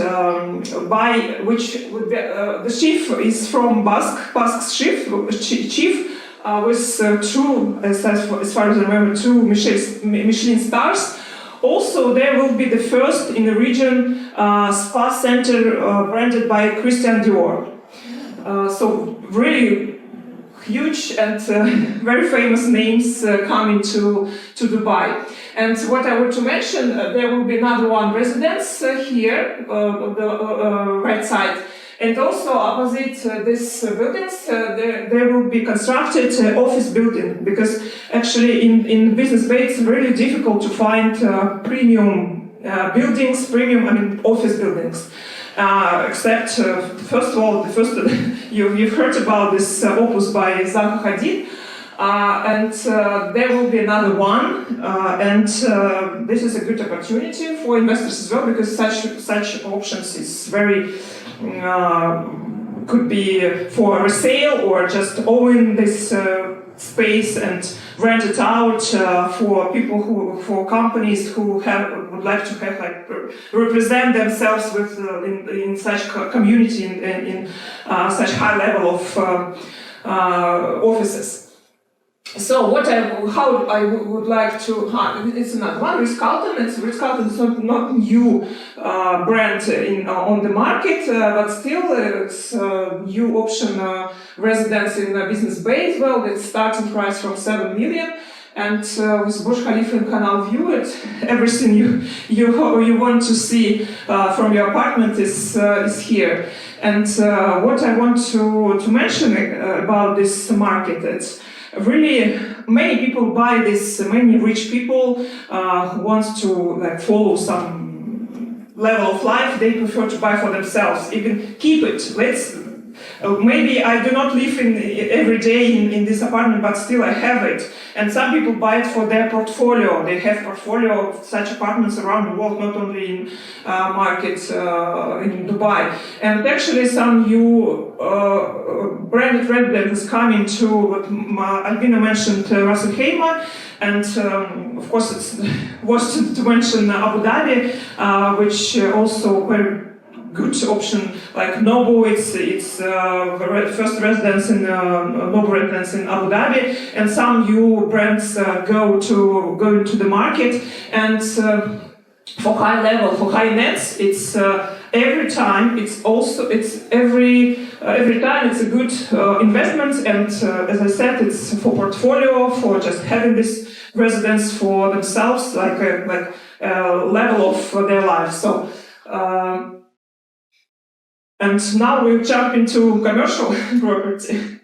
by which would be, the chef is from Basque chef with two, as far as I remember, two Michelin stars. Also, there will be the first in the region spa center branded by Christian Dior. So really huge and very famous names coming to Dubai. And what I want to mention, there will be another one residence here on the right side. And also opposite these buildings, there will be constructed office building because actually in Business Bay it's really difficult to find premium buildings, office buildings. Except, first of all, you've heard about this Opus by Zaha Hadid, and there will be another one, and this is a good opportunity for investors as well because such options is very could be for resale or just own this space and rent it out for people for companies who would like to have represent themselves with in such community in such high level of offices. So how I would like to, it's another one, Ritz-Carlton. Ritz-Carlton is not new brand on the market, but still it's a new option residence in Business Bay as well. It's starting price from 7 million. And with Burj Khalifa and Canal View, everything you want to see from your apartment is here. And what I want to mention about this market, it's really many people buy this. Many rich people who want to follow some level of life. They prefer to buy for themselves. Even keep it. Maybe I do not live every day in this apartment, but still I have it. And some people buy it for their portfolio. They have portfolio of such apartments around the world, not only in markets in Dubai. And actually some new branded residents coming to what Albina mentioned, Ras Al Khaimah. And of course it's worth to mention Abu Dhabi, which also very good option, like Nobu, it's first residence in Nobu residence in Abu Dhabi, and some new brands go into the market, and for high level, for high nets, it's every time it's every time it's a good investment, and as I said, it's for portfolio, for just having this residence for themselves, like a level of their life. So. And now we'll jump into commercial property.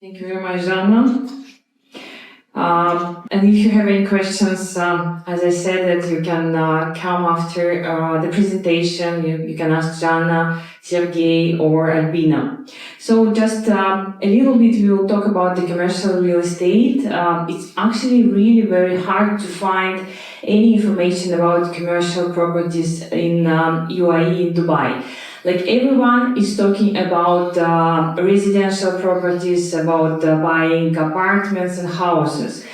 Thank you very much, Жанна. And if you have any questions, as I said, that you can come after the presentation. You can ask Жанна, Sergey, or Albina. So just a little bit, we will talk about the commercial real estate. It's actually really very hard to find any information about commercial properties in UAE, in Dubai. Like everyone is talking about residential properties, about buying apartments and houses.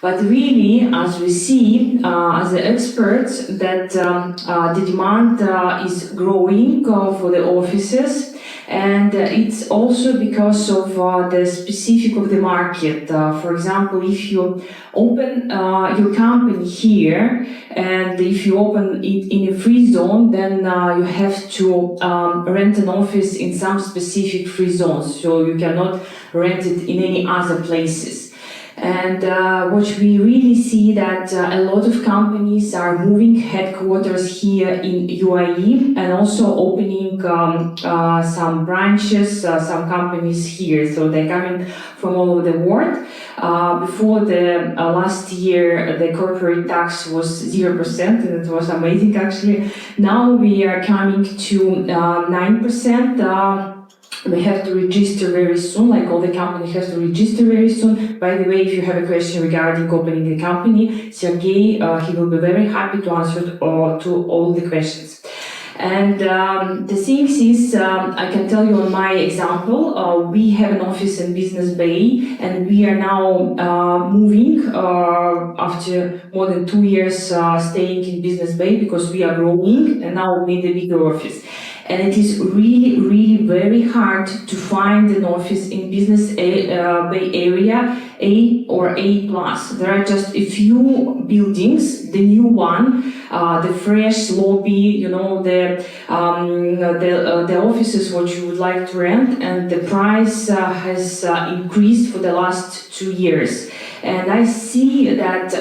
But really, as we see, as the experts, that the demand is growing for the offices, And it's also because of the specific of the market. For example, if you open your company here, and if you open it in a free zone, then you have to rent an office in some specific free zones. So you cannot rent it in any other places. And what we really see that a lot of companies are moving headquarters here in UAE and also opening some branches, some companies here. So they're coming from all over the world. Before the last year, the corporate tax was 0%, and it was amazing actually. Now we are coming to 9%. We have to register very soon, like all the company has to register very soon. By the way, if you have a question regarding opening the company, Sergey, he will be very happy to answer to all the questions. And the thing is, I can tell you on my example, we have an office in Business Bay, and we are now moving after more than 2 years staying in Business Bay because we are growing and now we need a bigger office. And it is really, really very hard to find an office in Business Bay area A or A+. There are just a few buildings, the new one, the fresh lobby, you know, the offices what you would like to rent, and the price has increased for the last 2 years. And I see that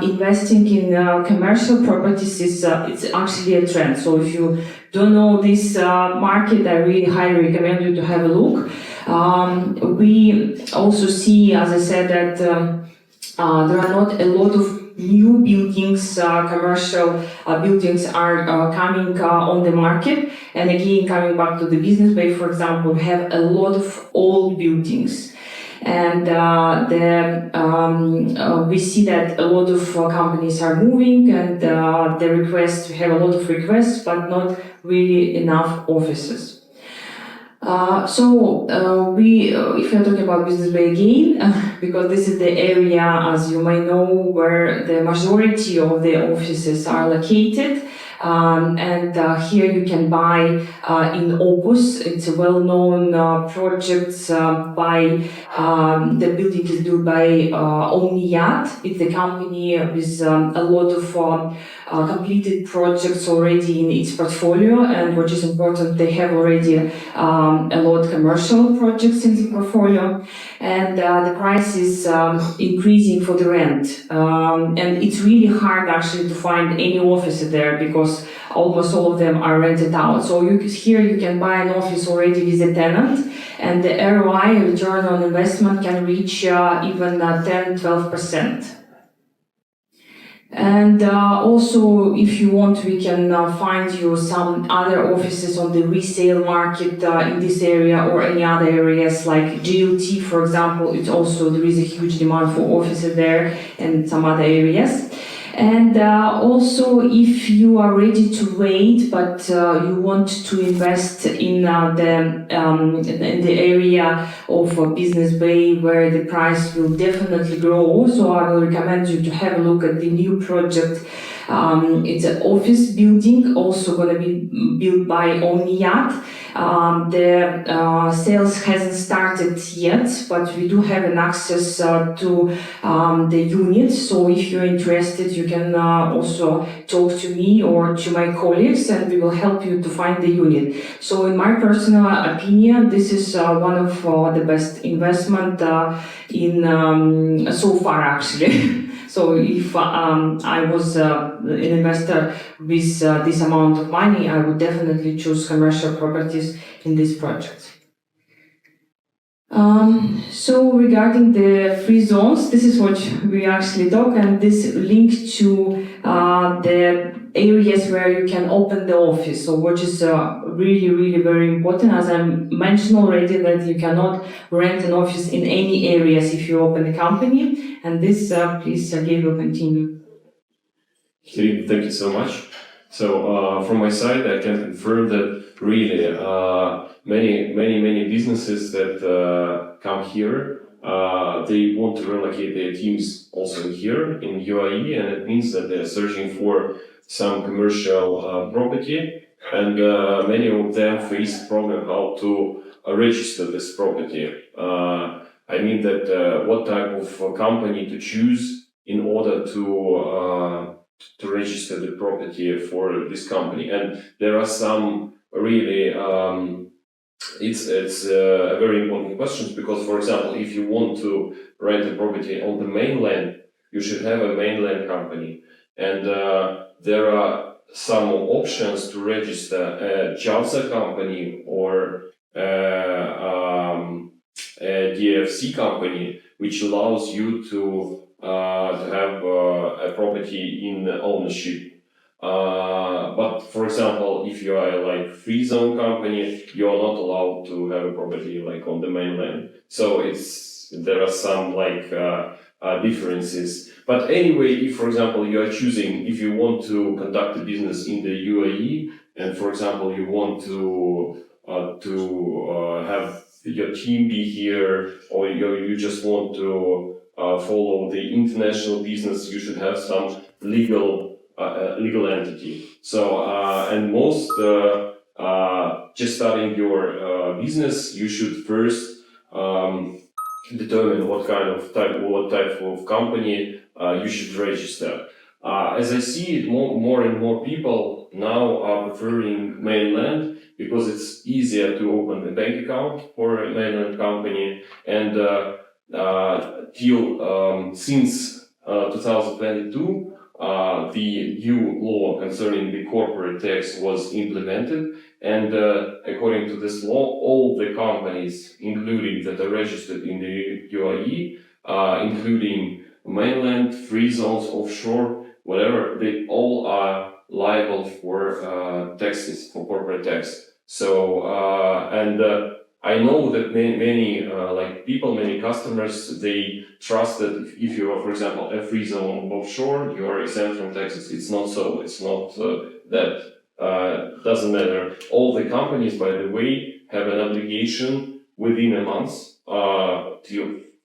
investing in commercial properties is it's actually a trend. So if you don't know this market, I really highly recommend you to have a look. We also see, as I said, that there are not a lot of new buildings, commercial buildings are coming on the market. And again, coming back to the Business Bay, for example, we have a lot of old buildings. And we see that a lot of companies are moving, and we have a lot of requests, but not really enough offices. If you're talking about Business Bay again, because this is the area, as you may know, where the majority of the offices are located. Here you can buy in Opus. It's a well-known project the building is built by Omniyat. It's a company with a lot of completed projects already in its portfolio, and what is important, they have already a lot of commercial projects in the portfolio, and the price is increasing for the rent. And it's really hard actually to find any office there because almost all of them are rented out. So here you can buy an office already with a tenant, and the ROI, return on investment, can reach even 10-12%. And also, if you want, we can find you some other offices on the resale market in this area or any other areas like GLT, for example. It's also, there is a huge demand for offices there and some other areas. And also, if you are ready to wait, but you want to invest in the area of Business Bay where the price will definitely grow, so I will recommend you to have a look at the new project. It's an office building, also going to be built by Omniyat. The sales hasn't started yet, but we do have an access to the unit. So if you're interested, you can also talk to me or to my colleagues, and we will help you to find the unit. So in my personal opinion, this is one of the best investment in so far, actually. So if I was an investor with this amount of money, I would definitely choose commercial properties in this project. So regarding the free zones, this is what we actually talk, and this link to the areas where you can open the office. So which is really, really very important. As I mentioned already, that you cannot rent an office in any areas if you open a company. And this, please, Sergey will continue. Thank you so much. So from my side, I can confirm that really many businesses that come here, they want to relocate their teams also here in UAE, and it means that they're searching for some commercial property and many of them face problem how to register this property. I mean that what type of company to choose in order to register the property for this company, and there are some really it's a very important question because, for example, if you want to rent a property on the mainland, you should have a mainland company, and there are some options to register a JAVSA company or a DFC company, which allows you to have a property in ownership. But for example, if you are like free zone company, you are not allowed to have a property like on the mainland. So there are some like differences. But anyway, if for example you are choosing, if you want to conduct a business in the UAE, and for example you want to have your team be here, or you just want to follow the international business, you should have some legal entity. So and most just starting your business, you should first determine what type of company you should register. As I see it, more and more people now are preferring mainland because it's easier to open a bank account for a mainland company, and since 2022. The new law concerning the corporate tax was implemented, and according to this law, all the companies, including that are registered in the UAE, including mainland, free zones, offshore, whatever, they all are liable for taxes, for corporate tax. So, I know that many many customers, they trust that if you are, for example, a free zone offshore, you are exempt from taxes. It's not so. It's not that. Doesn't matter. All the companies, by the way, have an obligation within a month,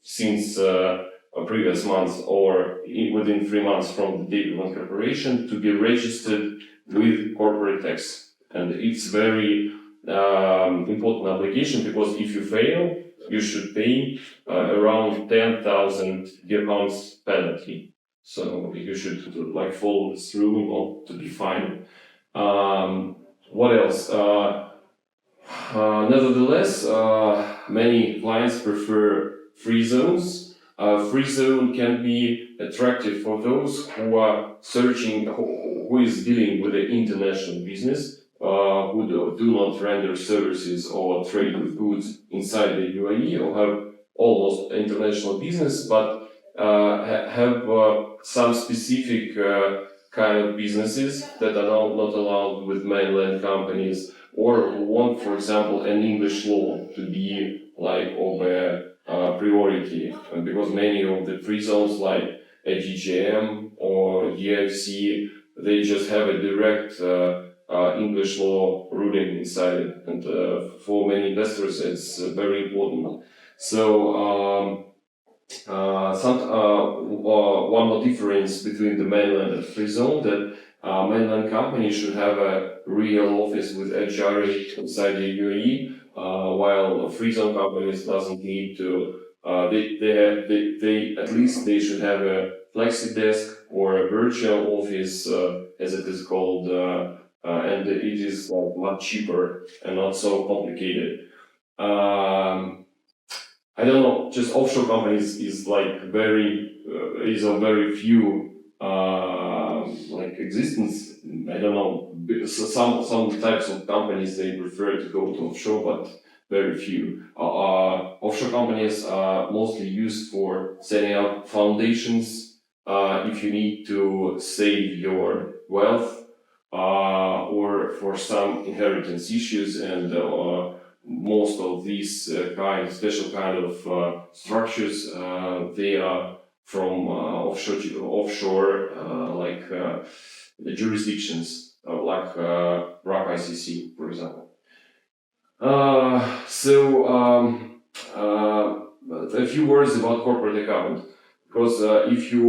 since a previous month or within 3 months from the date of incorporation, to be registered with corporate tax, and it's very important obligation, because if you fail, you should pay around 10,000 dirhams penalty. So you should follow this rule not to be fined. What else? Nevertheless, many clients prefer free zones. Free zone can be attractive for those who are searching, who is dealing with the international business, who do not render services or trade with goods inside the UAE, or have almost international business, but have some specific kind of businesses that are not allowed with mainland companies, or who want, for example, an English law to be like of a priority, because many of the free zones like AGGM or DFC, they just have a direct English law ruling inside it, and for many investors it's very important. So one more difference between the mainland and free zone, that mainland companies should have a real office with HR inside the UAE, while free zone companies doesn't need to. They at least they should have a flexi desk or a virtual office, as it is called. And it is much cheaper and not so complicated. I don't know, just offshore companies is of very few existence. I don't know, some types of companies, they prefer to go to offshore, but very few. Offshore companies are mostly used for setting up foundations if you need to save your wealth, or for some inheritance issues, and most of these special kind of structures, they are from offshore the jurisdictions, like RAK ICC, for example. A few words about corporate account, because if you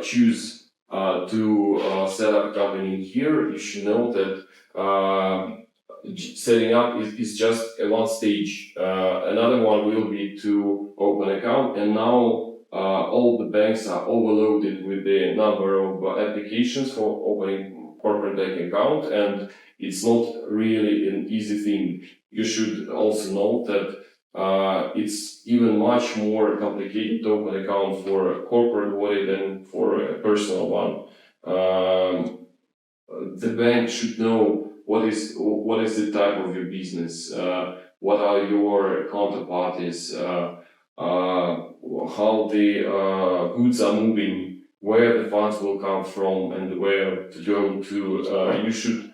choose to set up a company here, you should know that setting up is just a one stage. Another one will be to open an account, and now all the banks are overloaded with the number of applications for opening corporate bank account, and it's not really an easy thing. You should also know that it's even much more complicated to open account for a corporate wallet than for a personal one. The bank should know what is the type of your business, what are your counterparties, how the goods are moving, where the funds will come from, and where to go to. You should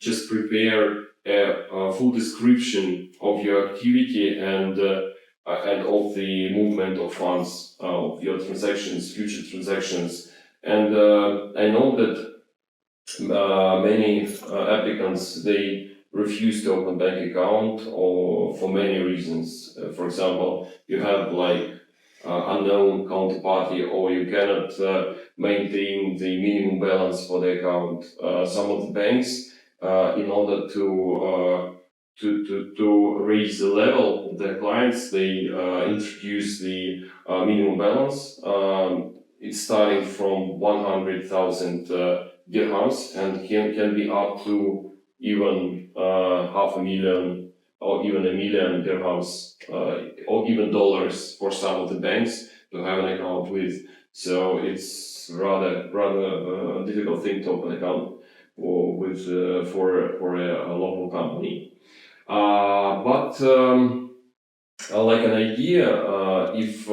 just prepare a full description of your activity and of the movement of funds, of your transactions, future transactions. And I know that many applicants, they refuse to open bank account or for many reasons. For example, you have like unknown counterparty, or you cannot maintain the minimum balance for the account. Some of the banks, in order to raise the level of their clients, they introduce the minimum balance. It's starting from 100,000 dirhams and can be up to even $500,000 or even $1 million dirhams or even dollars for some of the banks to have an account with. So it's rather difficult thing to open an account for a local company. But like an idea, if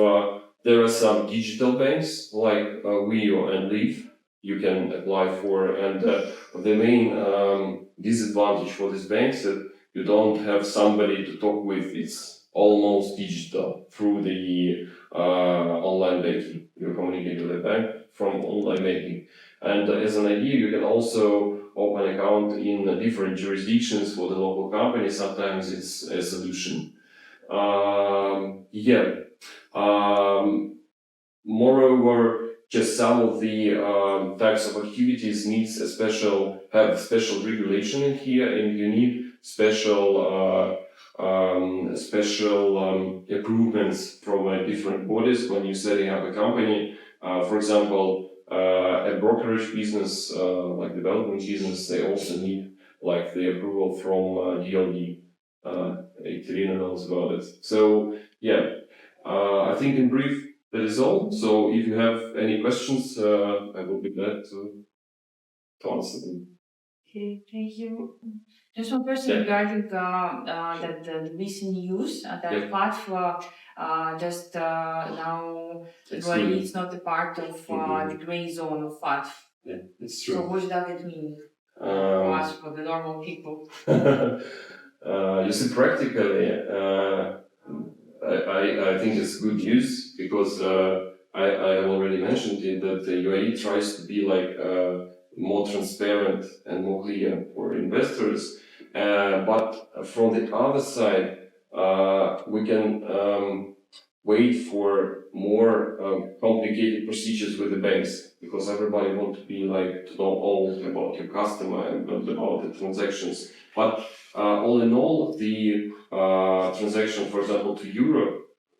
there are some digital banks like Wio and Leaf, you can apply for, and the main disadvantage for these banks that you don't have somebody to talk with. It's almost digital through the online banking. You communicate with the bank from online banking. And as an idea, you can also open an account in different jurisdictions for the local company. Sometimes it's a solution. Moreover, just some of the types of activities needs have special regulation in here, and you need special improvements from different bodies when you're setting up a company. For example, a brokerage business, like development business, they also need like the approval from DLD. Ekaterina knows about it. So I think in brief that is all. So if you have any questions, I will be glad to answer them. Okay, thank you. Just one question regarding the recent news that FATF just now it's not a part of the gray zone of FATF. Yeah, it's true. So what does it mean for us, for the normal people? You see, practically, I think it's good news because I have already mentioned it that the UAE tries to be like more transparent and more clear for investors. But from the other side, we can wait for more complicated procedures with the banks because everybody wants to be like to know all about your customer and about the transactions. But all in all, the transaction, for example, to Europe,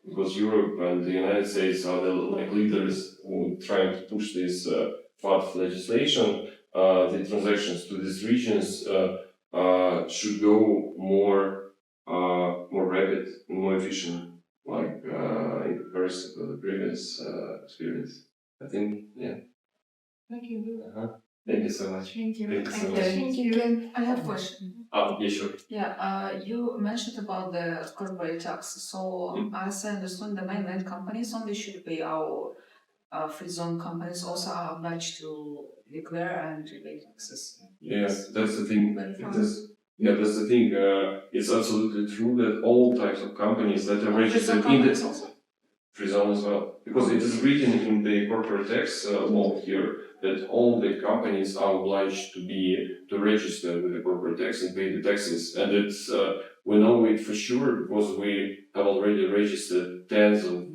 because Europe and the United States are the leaders who are trying to push this FATF legislation, the transactions to these regions should go more rapid and more efficient, like in comparison to the previous experience. I think, yeah. Thank you. Thank you so much. Thank you. Thank you so much. Thank you. I have a question. Yeah, sure. Yeah, you mentioned about the corporate tax. So, as I understand, the mainland companies only should pay our free zone companies also are obliged to declare and pay taxes. Yes, that's the thing. That's the thing. It's absolutely true that all types of companies that are registered in the free zone as well, because it is written in the corporate tax law here that all the companies are obliged to register with the corporate tax and pay the taxes, and it's we know it for sure because we have already registered tens of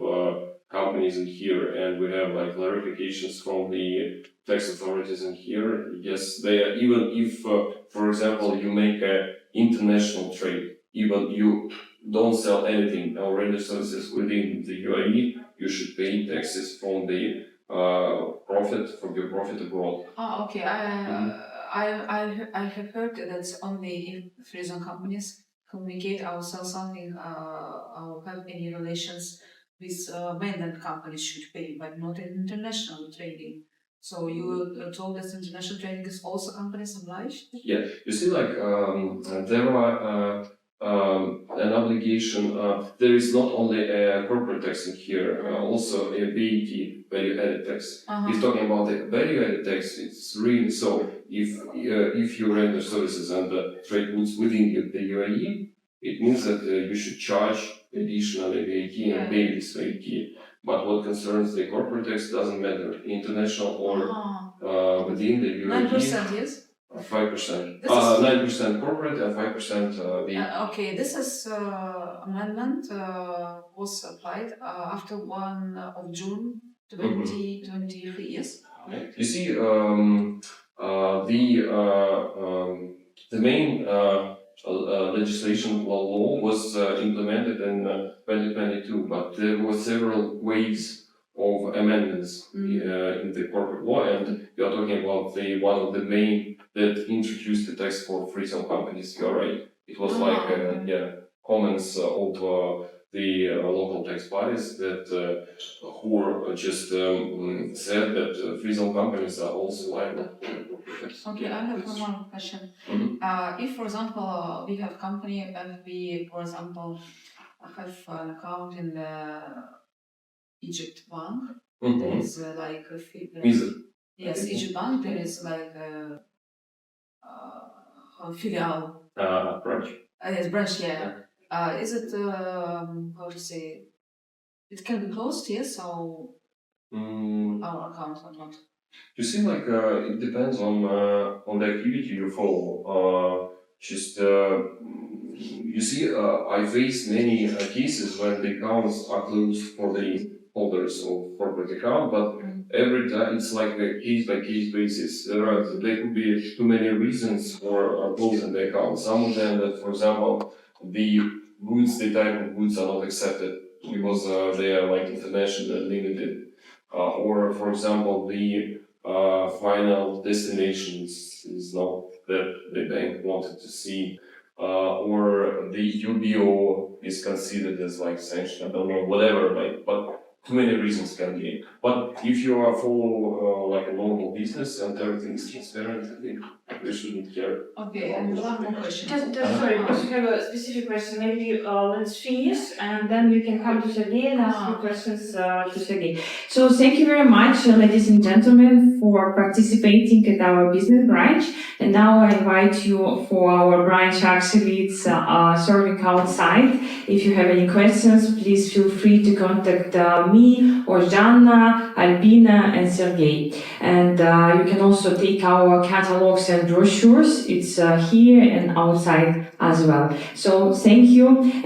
companies in here, and we have like clarifications from the tax authorities in here. Yes, they are, even if, for example, you make a international trade, even you don't sell anything or render services within the UAE, you should pay taxes from the profit, from your profit abroad. Oh, okay. I have heard that only if Frizon companies communicate or sell something or have any relations with mainland companies should pay, but not in international trading. So you told us international trading is also companies obliged? Yeah, you see, like there are an obligation. There is not only a corporate tax in here, also a VAT, value-added tax. If talking about the value-added tax, it's really so. If you render services and trade goods within the UAE, it means that you should charge additionally VAT and pay this VAT. But what concerns the corporate tax doesn't matter, international or within the UAE. 9%, yes? 5%. 9% corporate and 5% the. Okay, this is amendment was applied after 1 of June 2023, yes? You see, the main legislation law was implemented in 2022, but there were several waves of amendments in the corporate law, and you are talking about the one of the main that introduced the tax for free-zone companies. You're right. It was comments of the local tax bodies that who just said that free-zone companies are also liable. Okay, I have one more question. If, for example, we have company and we, for example, have an account in the Egypt Bank, there is like a Visa. Yes, Egypt Bank, there is like a filial. Branch. Yes, branch, yeah. Is it, how to say, it can be closed, yes, or our account or not? You see, like it depends on the activity you follow. You see, I face many cases when the accounts are closed for the holders of corporate account, but every time it's like a case by case basis. There could be too many reasons for closing the account. Some of them that, for example, the type of goods are not accepted because they are like international and limited. Or, for example, the final destinations is not that the bank wanted to see, or the UBO is considered as like sanction. I don't know, whatever. Like, but too many reasons can be. But if you are follow like a normal business and everything is transparent, you shouldn't care. Okay, and one more question. Sorry, because we have a specific question. Maybe let's finish and then you can come to Sergey and ask your questions to Sergey. So thank you very much, ladies and gentlemen, for participating at our business branch. And now I invite you for our branch. Actually, it's serving outside. If you have any questions, please feel free to contact me or Jana, Albina, and Sergey. And you can also take our catalogs and brochures. It's here and outside as well. So thank you.